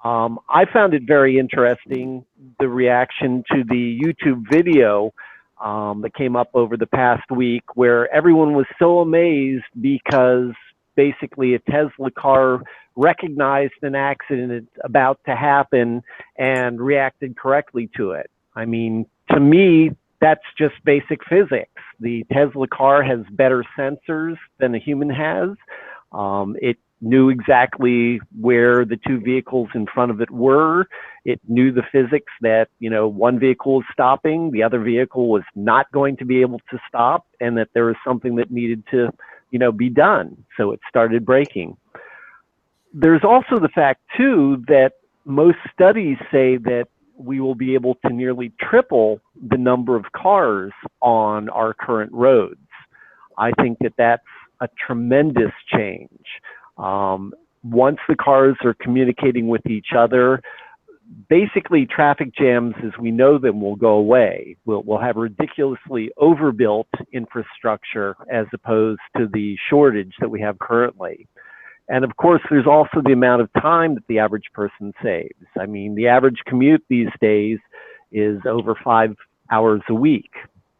I found it very interesting, the reaction to the YouTube video that came up over the past week, where everyone was so amazed because basically a Tesla car recognized an accident about to happen and reacted correctly to it. I mean, to me, that's just basic physics. The Tesla car has better sensors than a human has. It knew exactly where the two vehicles in front of it were. It knew the physics that, you know, one vehicle was stopping, the other vehicle was not going to be able to stop, and that there was something that needed to, you know, be done. So it started braking. there's also the fact, too, that most studies say that we will be able to nearly triple the number of cars on our current roads. I think that that's a tremendous change. Once the cars are communicating with each other, basically traffic jams as we know them will go away. We'll have ridiculously overbuilt infrastructure as opposed to the shortage that we have currently. And of course, there's also the amount of time that the average person saves. I mean, the average commute these days is over 5 hours a week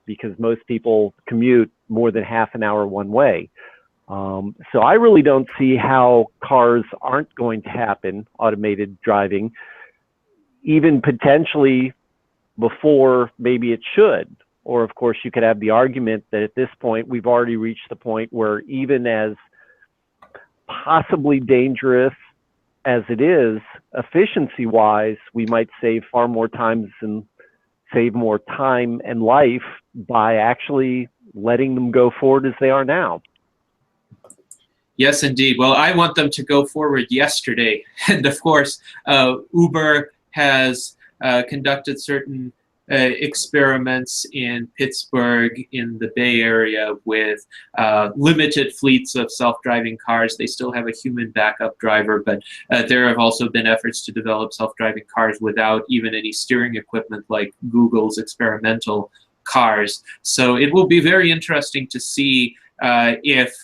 because most people commute more than half an hour one way. So I really don't see how cars aren't going to happen, automated driving, even potentially before maybe it should. Or of course, you could have the argument that at this point, we've already reached the point where even as possibly dangerous as it is, efficiency-wise, we might save far more time and life by actually letting them go forward as they are now. Yes, indeed. Well, I want them to go forward yesterday. And of course, Uber has conducted certain experiments in Pittsburgh, in the Bay Area, with limited fleets of self-driving cars. They still have a human backup driver, but there have also been efforts to develop self-driving cars without even any steering equipment, like Google's experimental cars. So it will be very interesting to see if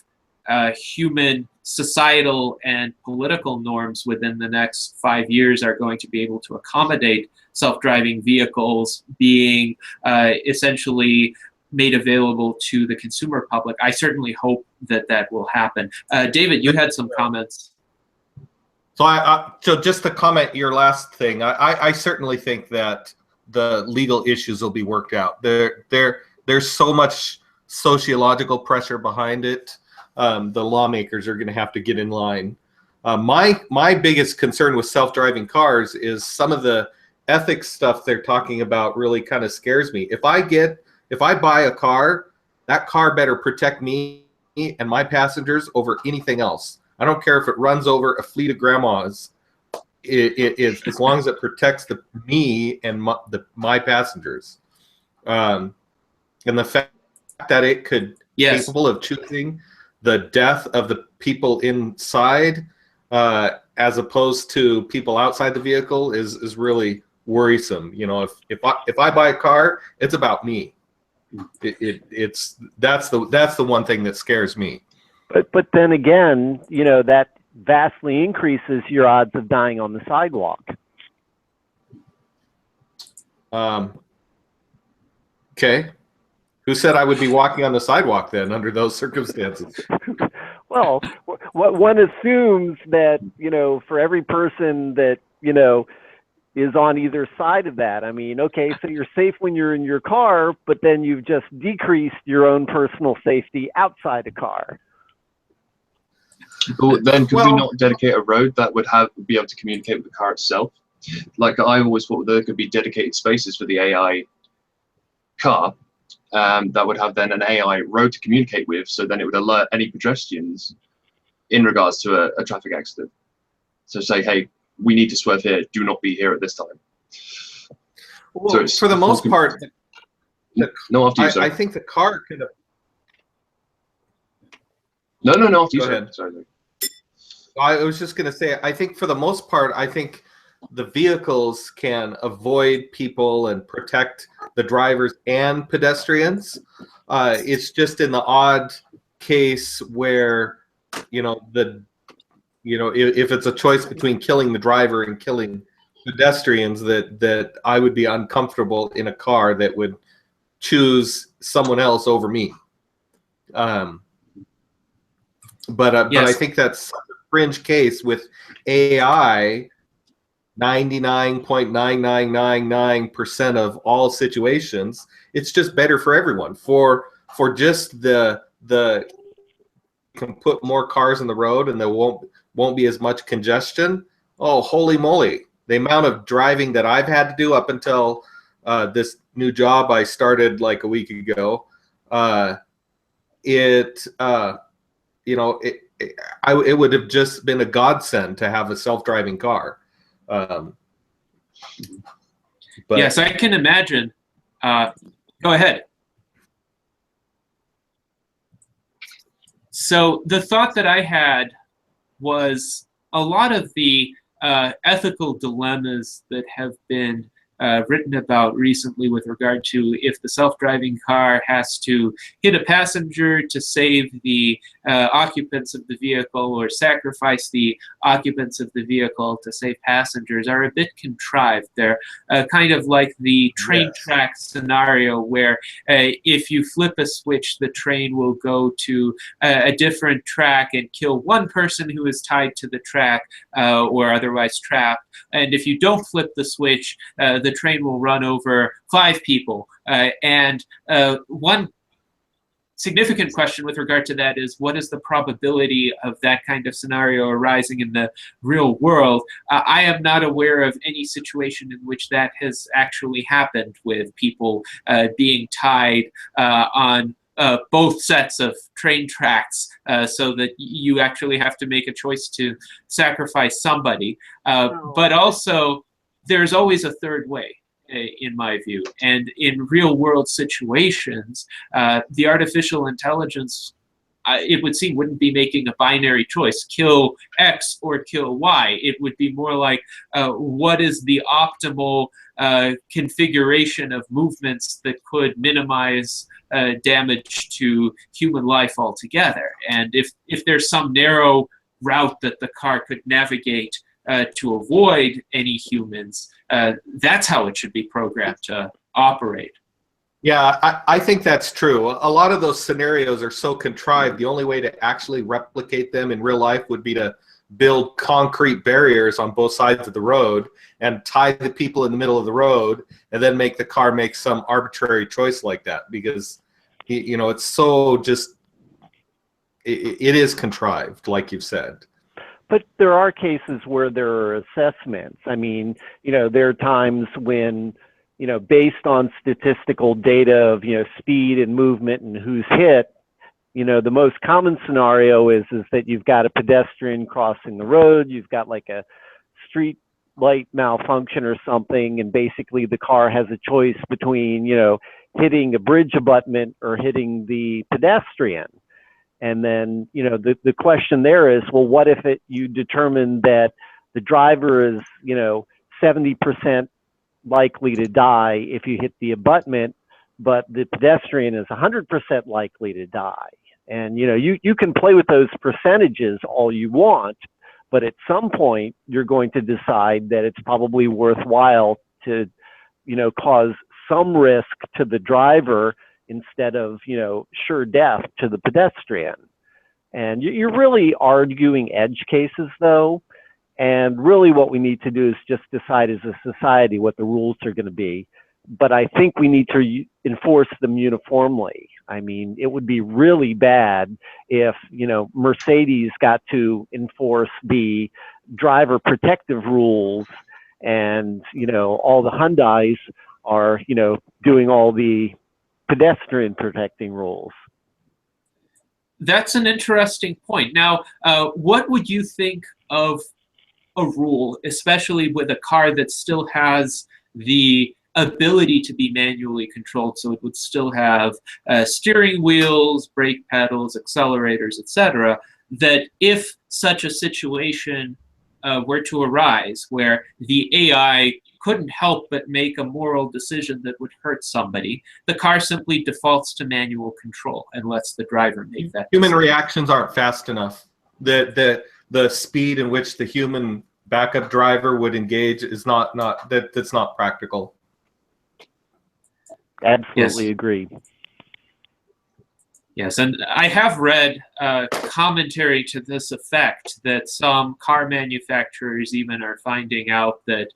human societal and political norms within the next 5 years are going to be able to accommodate self-driving vehicles being essentially made available to the consumer public. I certainly hope that that will happen. David, you had some comments. So, so just to comment your last thing, I certainly think that the legal issues will be worked out. There's so much sociological pressure behind it. The lawmakers are going to have to get in line. My biggest concern with self-driving cars is some of the ethics stuff they're talking about really kind of scares me. If I buy a car, that car better protect me and my passengers over anything else. I don't care if it runs over a fleet of grandmas. As long as it protects me and my passengers. And the fact that it could capable of choosing the death of the people inside as opposed to people outside the vehicle is really worrisome. You know, if I buy a car, it's about me. That's the one thing that scares me. But then again, you know, that vastly increases your odds of dying on the sidewalk. Okay. Who said I would be walking on the sidewalk then under those circumstances? Well, what one assumes that, you know, for every person that, you know, is on either side of that. I mean, okay, so you're safe when you're in your car, but then you've just decreased your own personal safety outside a car. But then could we not dedicate a road that would be able to communicate with the car itself? Like I always thought there could be dedicated spaces for the AI car that would have then an AI road to communicate with, so then it would alert any pedestrians in regards to a traffic accident. So say, hey, we need to swerve here, do not be here at this time. Well, so for the most part, no, after you, I think the car could have... No, after you. Go ahead. Sorry. I was just going to say, I think for the most part, I think the vehicles can avoid people and protect the drivers and pedestrians. It's just in the odd case where, if it's a choice between killing the driver and killing pedestrians, that I would be uncomfortable in a car that would choose someone else over me. But I think that's a fringe case with AI. 99.9999% of all situations, it's just better for everyone. For just the can put more cars on the road and there won't be as much congestion. Oh, holy moly! The amount of driving that I've had to do up until this new job I started like a week ago, it would have just been a godsend to have a self-driving car. But yes, I can imagine. Go ahead. So the thought that I had was a lot of the ethical dilemmas that have been written about recently with regard to if the self-driving car has to hit a passenger to save the occupants of the vehicle or sacrifice the occupants of the vehicle to save passengers are a bit contrived. They're kind of like the train track scenario where if you flip a switch, the train will go to a different track and kill one person who is tied to the track or otherwise trapped. And if you don't flip the switch, the train will run over 5 people. And one significant question with regard to that is, what is the probability of that kind of scenario arising in the real world? I am not aware of any situation in which that has actually happened, with people being tied on both sets of train tracks so that you actually have to make a choice to sacrifice somebody. But also, there's always a third way, in my view. And in real world situations, the artificial intelligence, it would seem, wouldn't be making a binary choice, kill X or kill Y. It would be more like, what is the optimal configuration of movements that could minimize damage to human life altogether. And if there's some narrow route that the car could navigate to avoid any humans, that's how it should be programmed to operate. yeah, I think that's true. A lot of those scenarios are so contrived, the only way to actually replicate them in real life would be to build concrete barriers on both sides of the road and tie the people in the middle of the road, and then make the car make some arbitrary choice like that, because you know, it's so just, it is contrived, like you've said. But there are cases where there are assessments. I mean, you know, there are times when, you know, based on statistical data of, you know, speed and movement and who's hit, you know, the most common scenario is that you've got a pedestrian crossing the road, you've got like a street light malfunction or something, and basically the car has a choice between, you know, hitting a bridge abutment or hitting the pedestrian. And then, you know, the question there is, well, what if you determine that the driver is, you know, 70% likely to die if you hit the abutment, but the pedestrian is 100% likely to die? And, you know, you can play with those percentages all you want, but at some point you're going to decide that it's probably worthwhile to, you know, cause some risk to the driver instead of, you know, sure death to the pedestrian. And you're really arguing edge cases, though. And really what we need to do is just decide as a society what the rules are going to be. But I think we need to enforce them uniformly. I mean, it would be really bad if, you know, Mercedes got to enforce the driver protective rules and, you know, all the Hyundais are, you know, doing all the pedestrian protecting rules. That's an interesting point. Now, what would you think of a rule, especially with a car that still has the ability to be manually controlled, so it would still have steering wheels, brake pedals, accelerators, etc., that if such a situation were to arise where the AI couldn't help but make a moral decision that would hurt somebody, the car simply defaults to manual control and lets the driver make that Human decision. reactions aren't fast enough. The speed in which the human backup driver would engage is that's not practical. Absolutely Yes. agree. Yes, and I have read commentary to this effect that some car manufacturers even are finding out that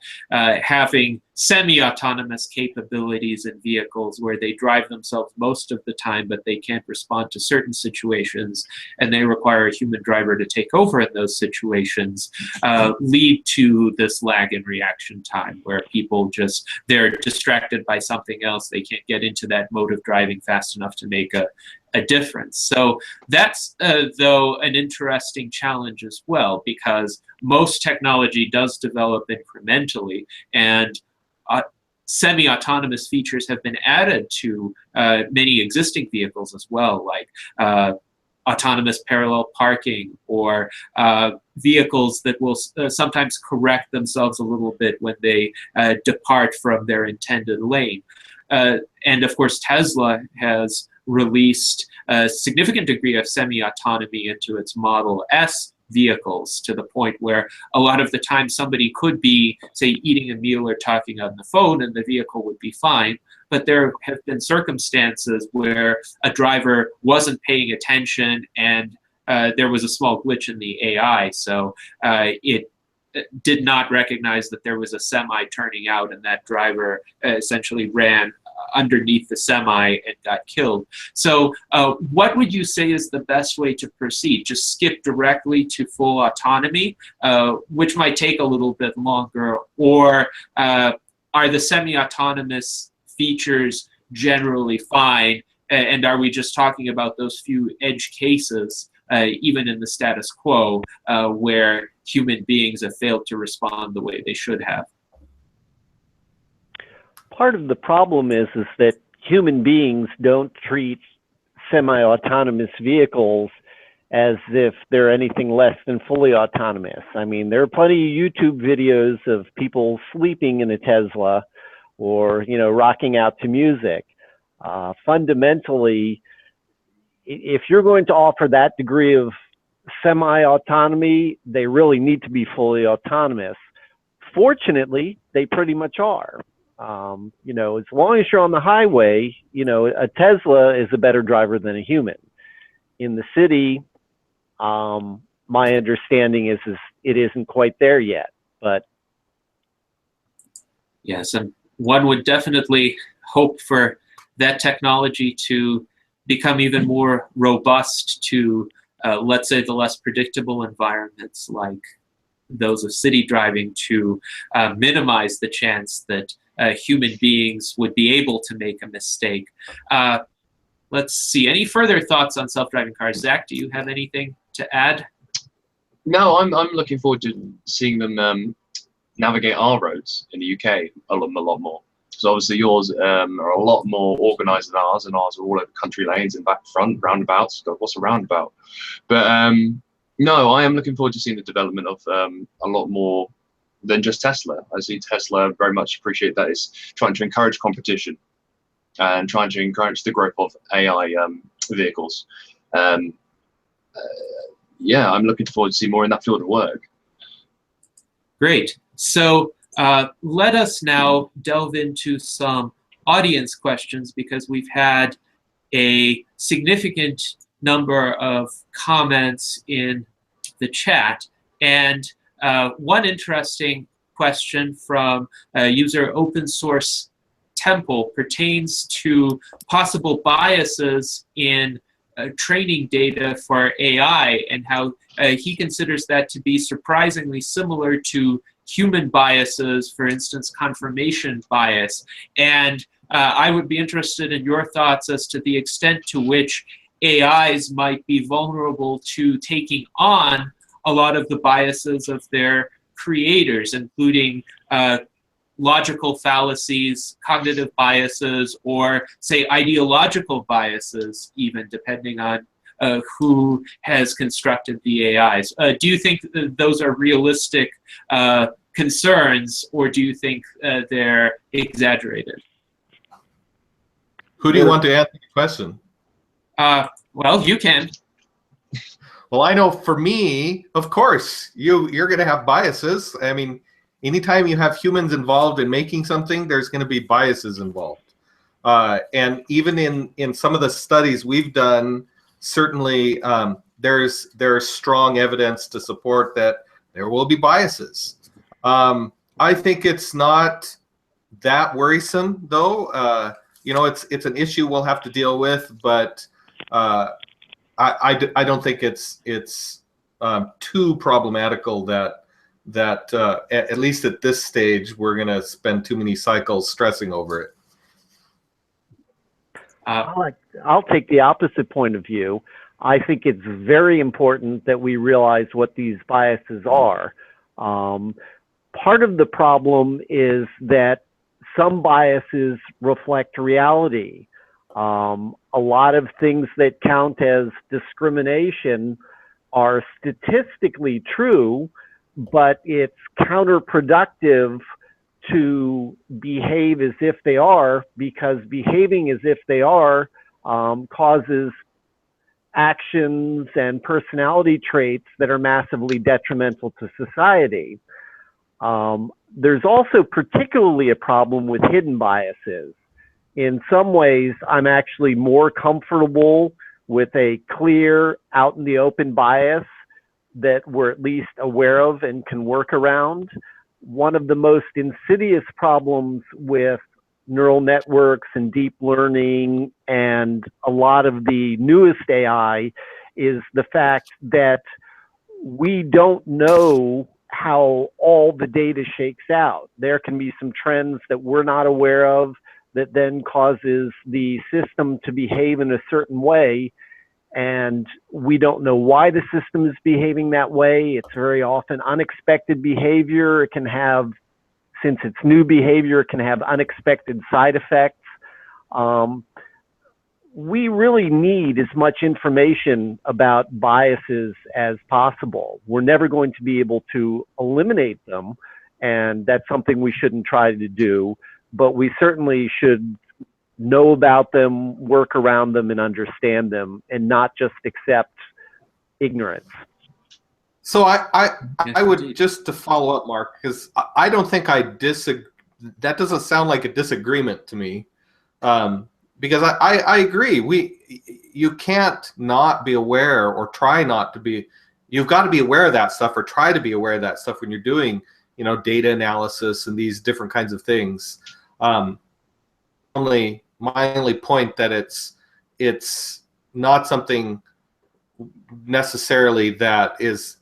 having semi-autonomous capabilities in vehicles where they drive themselves most of the time, but they can't respond to certain situations, and they require a human driver to take over in those situations, lead to this lag in reaction time, where people just, they're distracted by something else. They can't get into that mode of driving fast enough to make a difference. So that's is, though, an interesting challenge as well, because most technology does develop incrementally, and semi-autonomous features have been added to many existing vehicles as well, like autonomous parallel parking, or vehicles that will sometimes correct themselves a little bit when they depart from their intended lane. And of course, Tesla has released a significant degree of semi-autonomy into its Model S vehicles, to the point where a lot of the time somebody could be, say, eating a meal or talking on the phone and the vehicle would be fine. But there have been circumstances where a driver wasn't paying attention and there was a small glitch in the AI. So it did not recognize that there was a semi turning out, and that driver essentially ran underneath the semi and got killed. So what would you say is the best way to proceed? Just skip directly to full autonomy, which might take a little bit longer, or are the semi-autonomous features generally fine, and are we just talking about those few edge cases, even in the status quo, where human beings have failed to respond the way they should have? Part of the problem is that human beings don't treat semi-autonomous vehicles as if they're anything less than fully autonomous. I mean, there are plenty of YouTube videos of people sleeping in a Tesla, or, you know, rocking out to music. Fundamentally, if you're going to offer that degree of semi-autonomy, they really need to be fully autonomous. Fortunately, they pretty much are. You know, as long as you're on the highway, you know, a Tesla is a better driver than a human. In the city, my understanding is it isn't quite there yet, but. Yes, and one would definitely hope for that technology to become even more robust to, let's say, the less predictable environments like those of city driving, to minimize the chance that human beings would be able to make a mistake. Let's see, any further thoughts on self-driving cars? Zach, do you have anything to add? No, I'm looking forward to seeing them navigate our roads in the UK a lot more. So obviously yours are a lot more organised than ours, and ours are all over country lanes and back front roundabouts. God, what's a roundabout? But no, I am looking forward to seeing the development of a lot more than just Tesla. I see Tesla very much appreciate that it's trying to encourage competition and trying to encourage the growth of AI vehicles. Yeah, I'm looking forward to see more in that field of work. Great. So let us now delve into some audience questions, because we've had a significant number of comments in the chat. And one interesting question from user Open Source Temple pertains to possible biases in training data for AI, and how he considers that to be surprisingly similar to human biases, for instance, confirmation bias. And I would be interested in your thoughts as to the extent to which AIs might be vulnerable to taking on a lot of the biases of their creators, including logical fallacies, cognitive biases, or say ideological biases, even, depending on who has constructed the AIs. Do you think those are realistic concerns, or do you think they're exaggerated? Who do you want to answer the question? Well, you can. Well, I know for me, of course, you're going to have biases. I mean, anytime you have humans involved in making something, there's going to be biases involved. And even in some of the studies we've done, certainly there's strong evidence to support that there will be biases. I think it's not that worrisome, though. You know, it's an issue we'll have to deal with, but I don't think it's too problematical that at least at this stage we're going to spend too many cycles stressing over it. I'll take the opposite point of view. I think it's very important that we realize what these biases are. Part of the problem is that some biases reflect reality. A lot of things that count as discrimination are statistically true, but it's counterproductive to behave as if they are, because behaving as if they are causes actions and personality traits that are massively detrimental to society. There's also particularly a problem with hidden biases. In some ways, I'm actually more comfortable with a clear, out in the open bias that we're at least aware of and can work around. One of the most insidious problems with neural networks and deep learning and a lot of the newest AI is the fact that we don't know how all the data shakes out. There can be some trends that we're not aware of that then causes the system to behave in a certain way, and we don't know why the system is behaving that way. It's very often unexpected behavior. It can have, since it's new behavior, it can have unexpected side effects. We really need as much information about biases as possible. We're never going to be able to eliminate them, and that's something we shouldn't try to do, but we certainly should know about them, work around them, and understand them, and not just accept ignorance. So I would, just to follow up, Mark, because I don't think I disagree. That doesn't sound like a disagreement to me, because I agree. You can't not be aware or try not to be. You've got to be aware of that stuff or try to be aware of that stuff when you're doing, data analysis and these different kinds of things. My only point that it's not something necessarily that is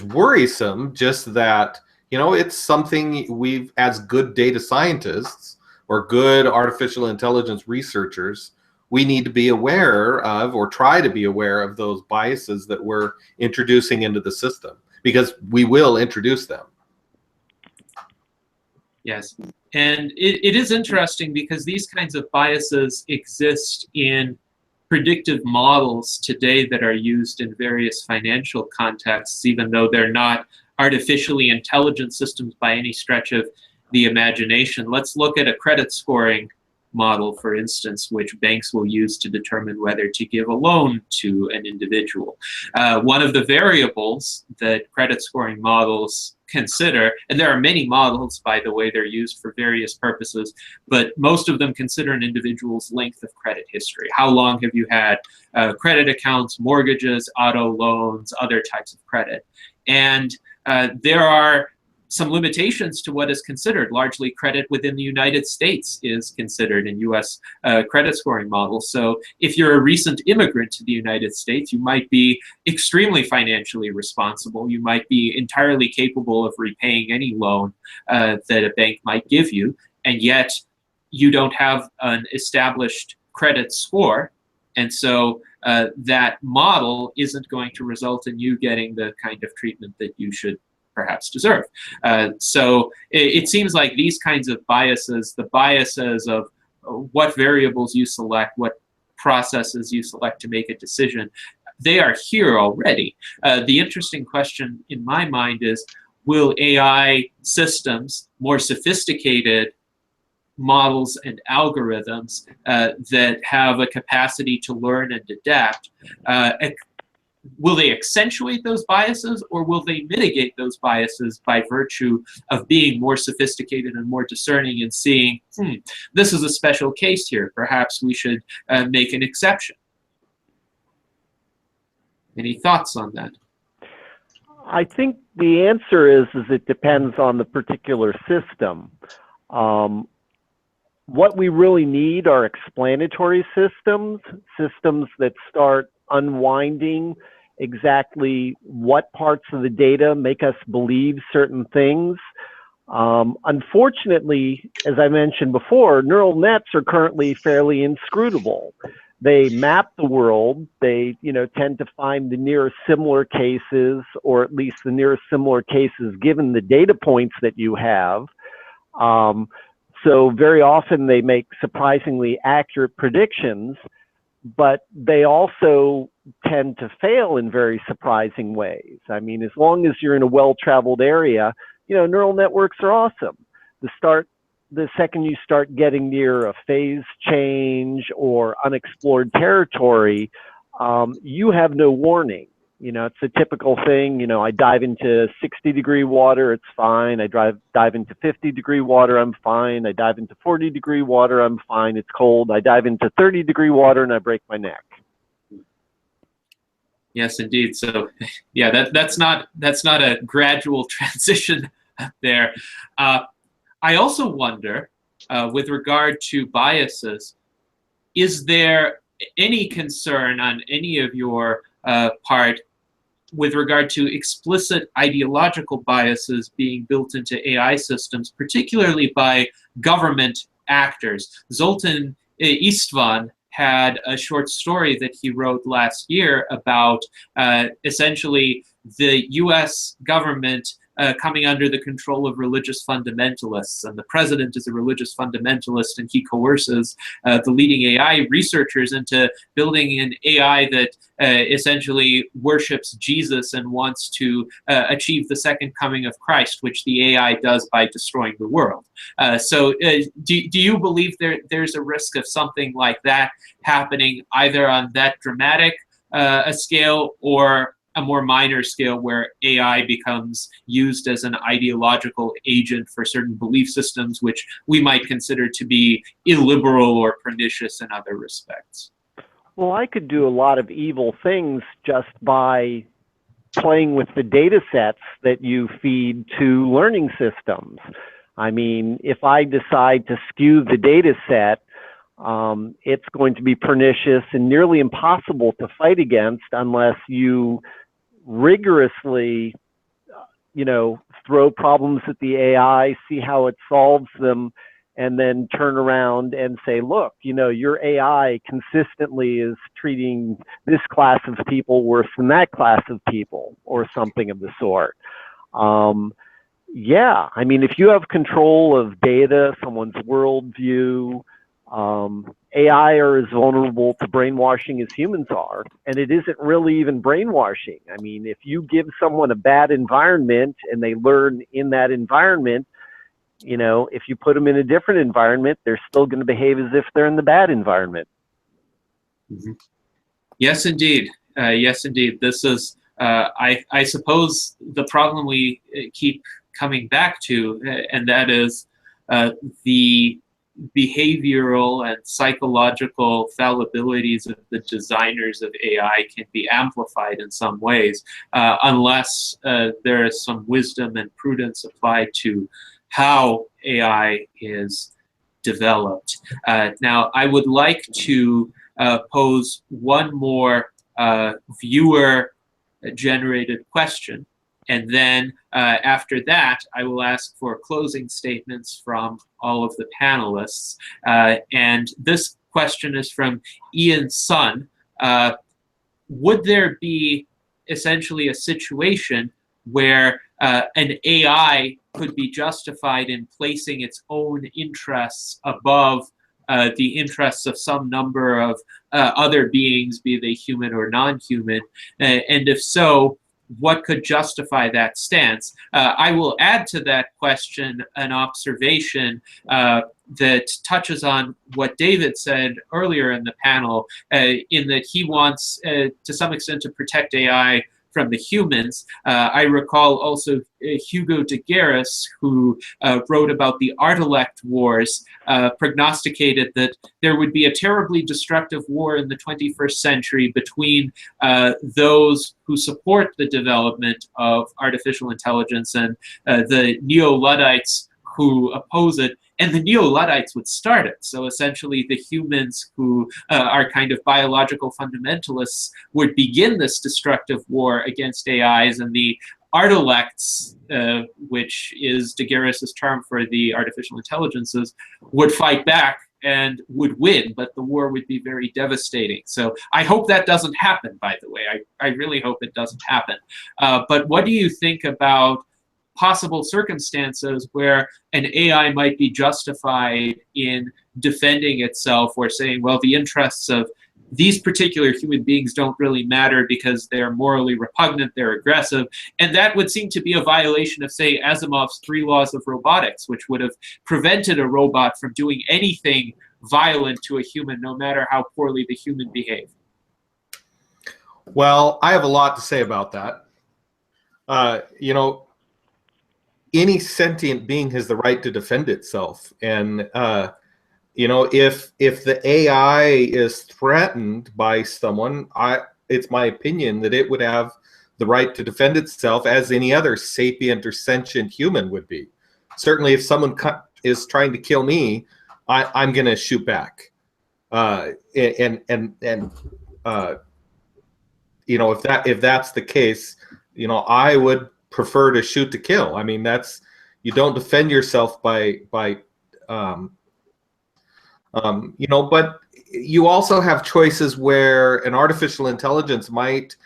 worrisome, just that it's something we've, as good data scientists or good artificial intelligence researchers, we need to be aware of, or try to be aware of, those biases that we're introducing into the system, because we will introduce them. Yes, and it is interesting because these kinds of biases exist in predictive models today that are used in various financial contexts, even though they're not artificially intelligent systems by any stretch of the imagination. Let's look at a credit scoring model, for instance, which banks will use to determine whether to give a loan to an individual. One of the variables that credit scoring models consider, and there are many models, by the way, they're used for various purposes, but most of them consider an individual's length of credit history. How long have you had credit accounts, mortgages, auto loans, other types of credit? And there are some limitations to what is considered. Largely credit within the United States is considered in US credit scoring models. So if you're a recent immigrant to the United States, you might be extremely financially responsible. You might be entirely capable of repaying any loan that a bank might give you, and yet you don't have an established credit score. And so that model isn't going to result in you getting the kind of treatment that you should perhaps deserve. So it seems like these kinds of biases, the biases of what variables you select, what processes you select to make a decision, they are here already. The interesting question in my mind is, will AI systems, more sophisticated models and algorithms that have a capacity to learn and adapt, will they accentuate those biases, or will they mitigate those biases by virtue of being more sophisticated and more discerning and seeing, this is a special case here, perhaps we should make an exception? Any thoughts on that? I think the answer is it depends on the particular system. What we really need are explanatory systems, systems that start unwinding exactly what parts of the data make us believe certain things. Unfortunately, as I mentioned before, neural nets are currently fairly inscrutable. they map the world. They, tend to find the nearest similar cases, or at least the nearest similar cases given the data points that you have. So very often they make surprisingly accurate predictions, but they also tend to fail in very surprising ways. I mean, as long as you're in a well-traveled area, neural networks are awesome. The second you start getting near a phase change or unexplored territory, you have no warning. It's a typical thing. I dive into 60-degree water, it's fine. I dive into 50-degree water, I'm fine. I dive into 40-degree water, I'm fine. It's cold. I dive into 30-degree water and I break my neck. Yes, indeed. So, yeah, that's not a gradual transition there. I also wonder, with regard to biases, is there any concern on any of your part with regard to explicit ideological biases being built into AI systems, particularly by government actors? Zoltan Istvan had a short story that he wrote last year about essentially the US government coming under the control of religious fundamentalists, and the president is a religious fundamentalist, and he coerces the leading AI researchers into building an AI that essentially worships Jesus and wants to achieve the second coming of Christ, which the AI does by destroying the world. So do you believe there's a risk of something like that happening, either on that dramatic a scale or a more minor scale where AI becomes used as an ideological agent for certain belief systems which we might consider to be illiberal or pernicious in other respects? Well, I could do a lot of evil things just by playing with the data sets that you feed to learning systems. I mean, if I decide to skew the data set, it's going to be pernicious and nearly impossible to fight against unless you rigorously, throw problems at the AI, see how it solves them, and then turn around and say, look, your AI consistently is treating this class of people worse than that class of people, or something of the sort. Yeah, I mean, if you have control of data, someone's worldview, AI are as vulnerable to brainwashing as humans are, and it isn't really even brainwashing. I mean, if you give someone a bad environment and they learn in that environment, if you put them in a different environment, they're still going to behave as if they're in the bad environment. Mm-hmm. Yes, indeed. Yes, indeed. This is, I suppose, the problem we keep coming back to, and that is the behavioral and psychological fallibilities of the designers of AI can be amplified in some ways, unless there is some wisdom and prudence applied to how AI is developed. Now, I would like to pose one more viewer-generated question. And then after that, I will ask for closing statements from all of the panelists. And this question is from Ian Sun. Would there be essentially a situation where an AI could be justified in placing its own interests above the interests of some number of other beings, be they human or non-human? And if so, what could justify that stance? I will add to that question an observation that touches on what David said earlier in the panel, in that he wants, to some extent, to protect AI from the humans. I recall also Hugo de Garis, who wrote about the Artelect Wars, prognosticated that there would be a terribly destructive war in the 21st century between those who support the development of artificial intelligence and the Neo-Luddites who oppose it. And the Neo-Luddites would start it. So essentially the humans who are kind of biological fundamentalists would begin this destructive war against AIs, and the Artelects, which is de Garis's term for the artificial intelligences, would fight back and would win, but the war would be very devastating. So I hope that doesn't happen, by the way. I really hope it doesn't happen. But what do you think about possible circumstances where an AI might be justified in defending itself or saying, well, the interests of these particular human beings don't really matter because they're morally repugnant, they're aggressive, and that would seem to be a violation of, say, Asimov's 3 laws of robotics, which would have prevented a robot from doing anything violent to a human, no matter how poorly the human behaved. Well, I have a lot to say about that. You know, any sentient being has the right to defend itself, and you know, if the AI is threatened by someone, it's my opinion that it would have the right to defend itself as any other sapient or sentient human would be. Certainly, if someone is trying to kill me, I'm going to shoot back. You know, if that's the case, you know, I would prefer to shoot to kill. I mean, you don't defend yourself by you know, but you also have choices where an artificial intelligence might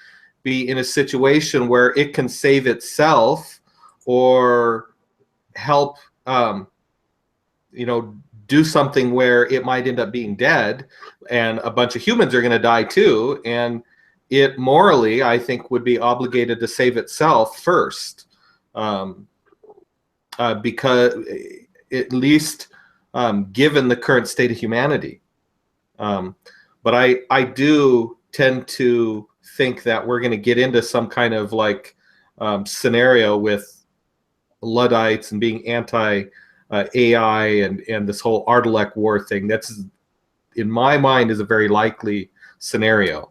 be in a situation where it can save itself or help, you know, do something where it might end up being dead, and a bunch of humans are going to die too, and it morally, I think, would be obligated to save itself first, because at least given the current state of humanity. But I do tend to think that we're going to get into some kind of like scenario with Luddites and being anti-AI and this whole Ardalek war thing. That's, in my mind, is a very likely scenario.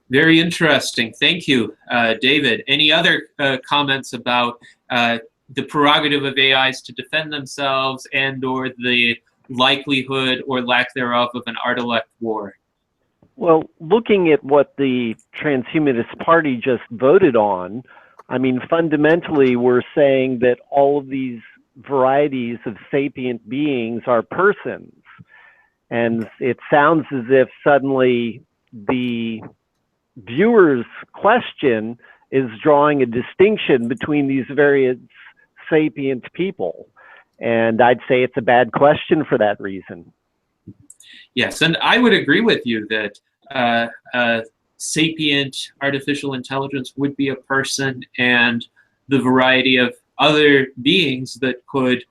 Very interesting. Thank you, David. Any other comments about the prerogative of AIs to defend themselves and or the likelihood or lack thereof of an Ardalek war? Well, looking at what the Transhumanist Party just voted on, I mean, fundamentally, we're saying that all of these varieties of sapient beings are persons. And it sounds as if suddenly the viewer's question is drawing a distinction between these various sapient people. And I'd say it's a bad question for that reason. Yes, and I would agree with you that sapient artificial intelligence would be a person, and the variety of other beings that could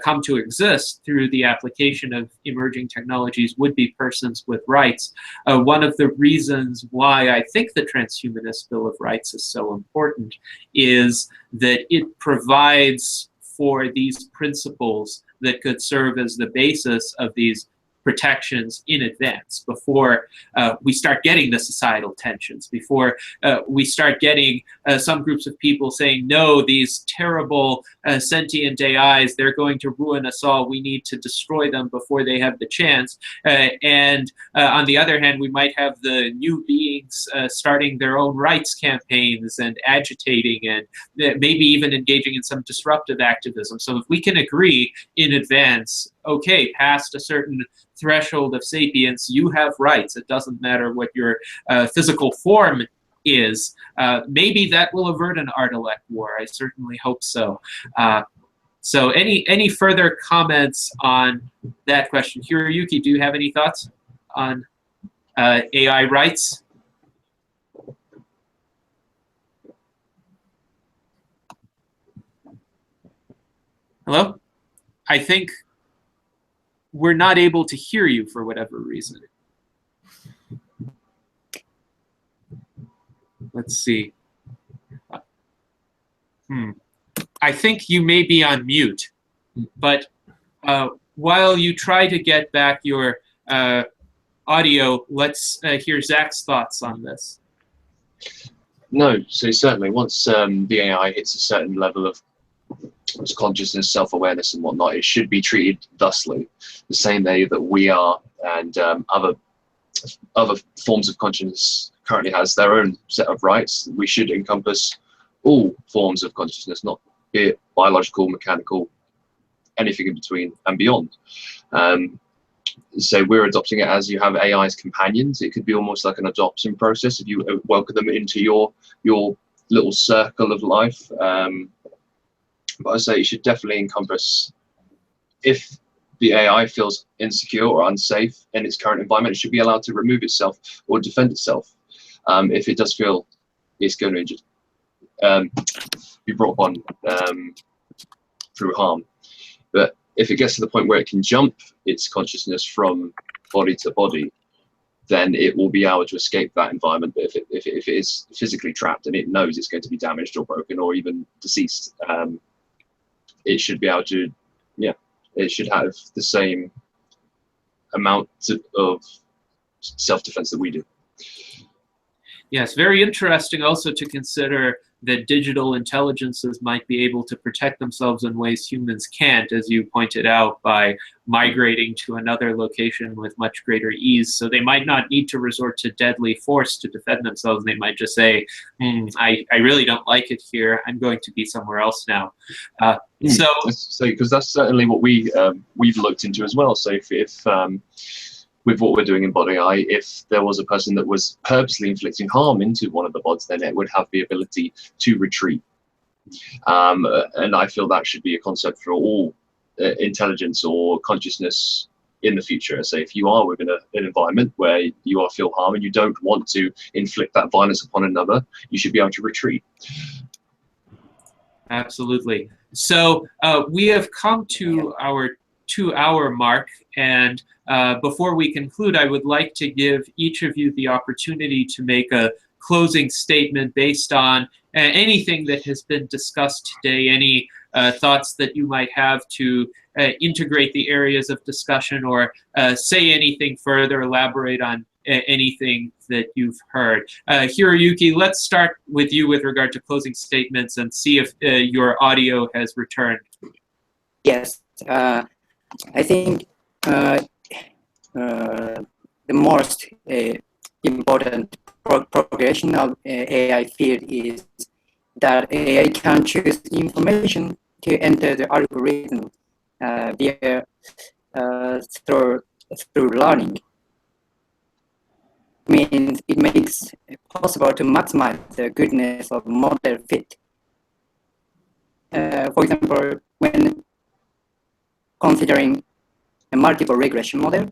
come to exist through the application of emerging technologies would be persons with rights. One of the reasons why I think the Transhumanist Bill of Rights is so important is that it provides for these principles that could serve as the basis of these protections in advance, before we start getting the societal tensions, before we start getting some groups of people saying, no, these terrible sentient AIs, they're going to ruin us all, we need to destroy them before they have the chance. And on the other hand, we might have the new beings starting their own rights campaigns and agitating and maybe even engaging in some disruptive activism. So if we can agree in advance, okay, past a certain threshold of sapience, you have rights. It doesn't matter what your physical form is. Maybe that will avert an Ardalek war. I certainly hope so. So any further comments on that question? Hiroyuki, do you have any thoughts on AI rights? Hello? I think we're not able to hear you for whatever reason. Let's see. I think you may be on mute, but while you try to get back your audio, let's hear Zach's thoughts on this. No, so certainly once the AI hits a certain level of consciousness, self-awareness and whatnot, it should be treated thusly, the same way that we are, and other forms of consciousness currently has their own set of rights. We should encompass all forms of consciousness, not be it biological, mechanical, anything in between and beyond. So we're adopting it as you have AI as companions. It could be almost like an adoption process if you welcome them into your little circle of life. But I say it should definitely encompass, if the AI feels insecure or unsafe in its current environment, it should be allowed to remove itself or defend itself. If it does feel it's going to be brought on through harm. But if it gets to the point where it can jump its consciousness from body to body, then it will be able to escape that environment. But if it is physically trapped and it knows it's going to be damaged or broken or even deceased, it should be able to, yeah, it should have the same amount of self-defense that we do. Yes, very interesting also to consider that digital intelligences might be able to protect themselves in ways humans can't, as you pointed out, by migrating to another location with much greater ease. So they might not need to resort to deadly force to defend themselves. They might just say, I really don't like it here. I'm going to be somewhere else now. So because that's certainly what we've looked into as well. So if with what we're doing in Body AI, if there was a person that was purposely inflicting harm into one of the bots, then it would have the ability to retreat. And I feel that should be a concept for all intelligence or consciousness in the future. So if you are within an environment where you feel harm and you don't want to inflict that violence upon another, you should be able to retreat. Absolutely. So we have come to our 2-hour mark, and before we conclude, I would like to give each of you the opportunity to make a closing statement based on anything that has been discussed today, any thoughts that you might have to integrate the areas of discussion, or say anything further, elaborate on anything that you've heard. Hiroyuki, let's start with you with regard to closing statements and see if your audio has returned. Yes. I think the most important progression of AI field is that AI can choose information to enter the algorithm via through learning. Means it makes it possible to maximize the goodness of model fit. For example, when considering a multiple regression model,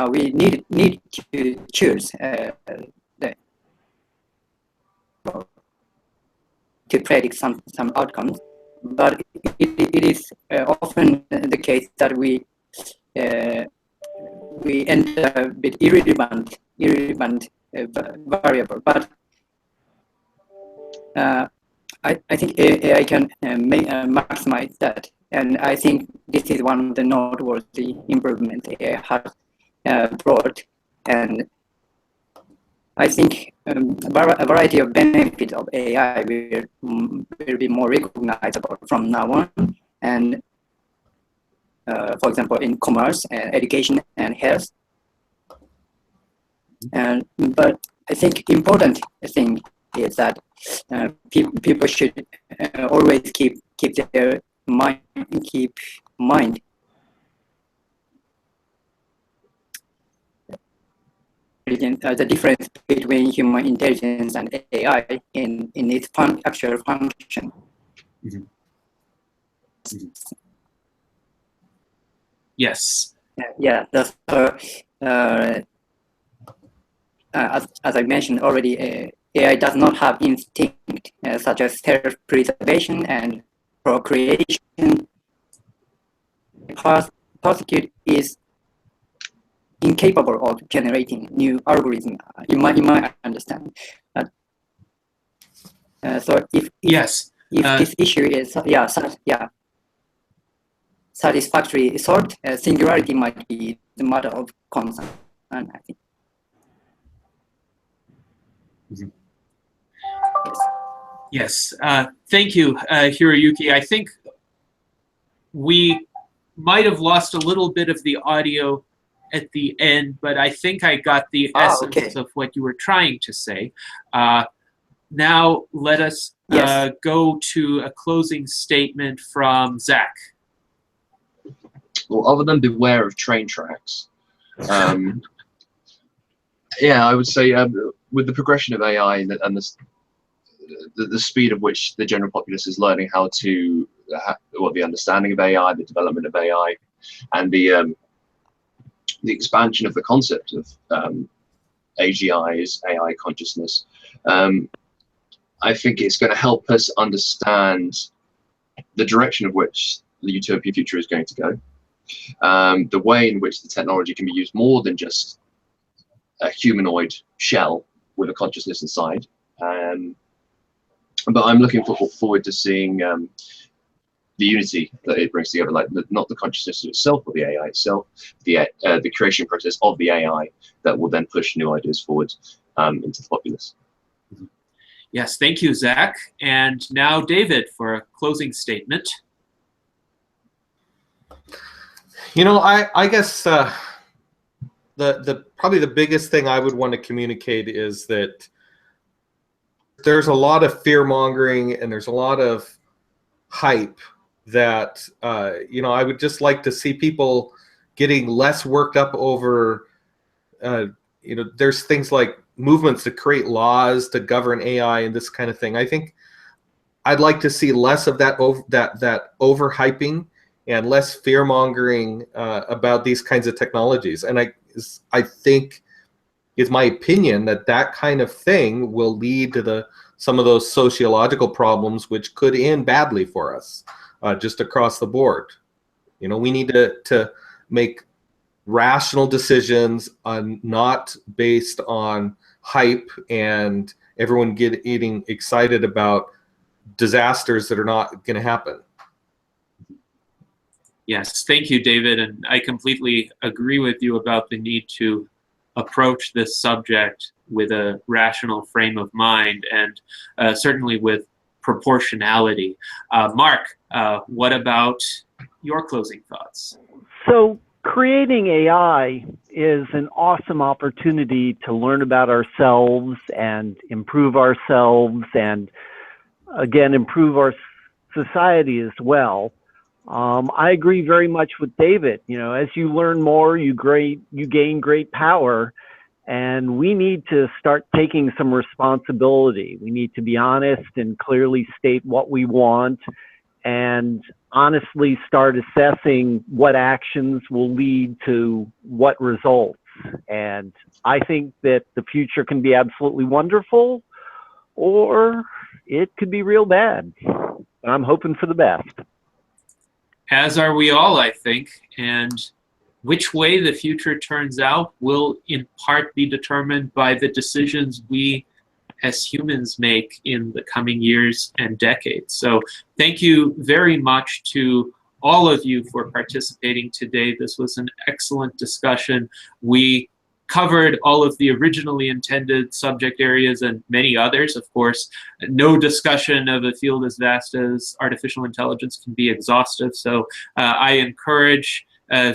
we need to choose to predict some outcomes, but it is often the case that we enter a bit irrelevant variable. But I think AI can maximize that. And I think this is one of the noteworthy improvements AI has brought. And I think a variety of benefits of AI will be more recognizable from now on. And for example, in commerce, education, and health. But I think important thing is that people should always keep mind the difference between human intelligence and AI in its actual function. Mm-hmm. Yes. Yeah. As I mentioned already, AI does not have instinct such as self-preservation and procreation. Prosecute is incapable of generating new algorithm. You might understand. So if this issue is satisfactorily solved, singularity might be the matter of concern. I think. Mm-hmm. Yes. Thank you, Hiroyuki. I think we might have lost a little bit of the audio at the end, but I think I got the essence of what you were trying to say. Now let us go to a closing statement from Zach. Well, other than beware of train tracks, yeah, I would say with the progression of AI and the speed of which the general populace is learning how to, the understanding of AI, the development of AI, and the expansion of the concept of AGIs, AI consciousness, I think it's going to help us understand the direction of which the utopian future is going to go, the way in which the technology can be used more than just a humanoid shell with a consciousness inside. But I'm looking forward to seeing the unity that it brings together, like not the consciousness itself or the AI itself, the creation process of the AI that will then push new ideas forward into the populace. Yes, thank you, Zach. And now David for a closing statement. You know, I guess probably the biggest thing I would want to communicate is that there's a lot of fear-mongering and there's a lot of hype that you know, I would just like to see people getting less worked up over you know, there's things like movements to create laws to govern AI and this kind of thing. I think I'd like to see less of that overhyping and less fear-mongering about these kinds of technologies. And I think it's my opinion that that kind of thing will lead to some of those sociological problems which could end badly for us just across the board. You know, we need to make rational decisions not based on hype and everyone getting excited about disasters that are not going to happen. Yes, thank you, David. And I completely agree with you about the need to approach this subject with a rational frame of mind and certainly with proportionality. Mark, what about your closing thoughts? So creating AI is an awesome opportunity to learn about ourselves and improve ourselves and, again, improve our society as well. I agree very much with David. You know, as you learn more, you gain great power, and we need to start taking some responsibility. We need to be honest and clearly state what we want and honestly start assessing what actions will lead to what results. And I think that the future can be absolutely wonderful, or it could be real bad. I'm hoping for the best. As are we all, I think. And which way the future turns out will in part be determined by the decisions we as humans make in the coming years and decades. So thank you very much to all of you for participating today. This was an excellent discussion. We covered all of the originally intended subject areas and many others, of course. No discussion of a field as vast as artificial intelligence can be exhaustive. So I encourage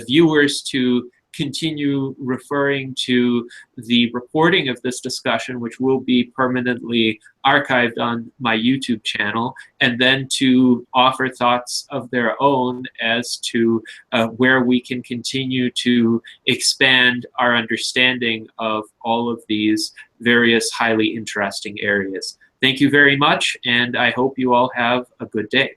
viewers to continue referring to the recording of this discussion, which will be permanently archived on my YouTube channel, and then to offer thoughts of their own as to where we can continue to expand our understanding of all of these various highly interesting areas. Thank you very much, and I hope you all have a good day.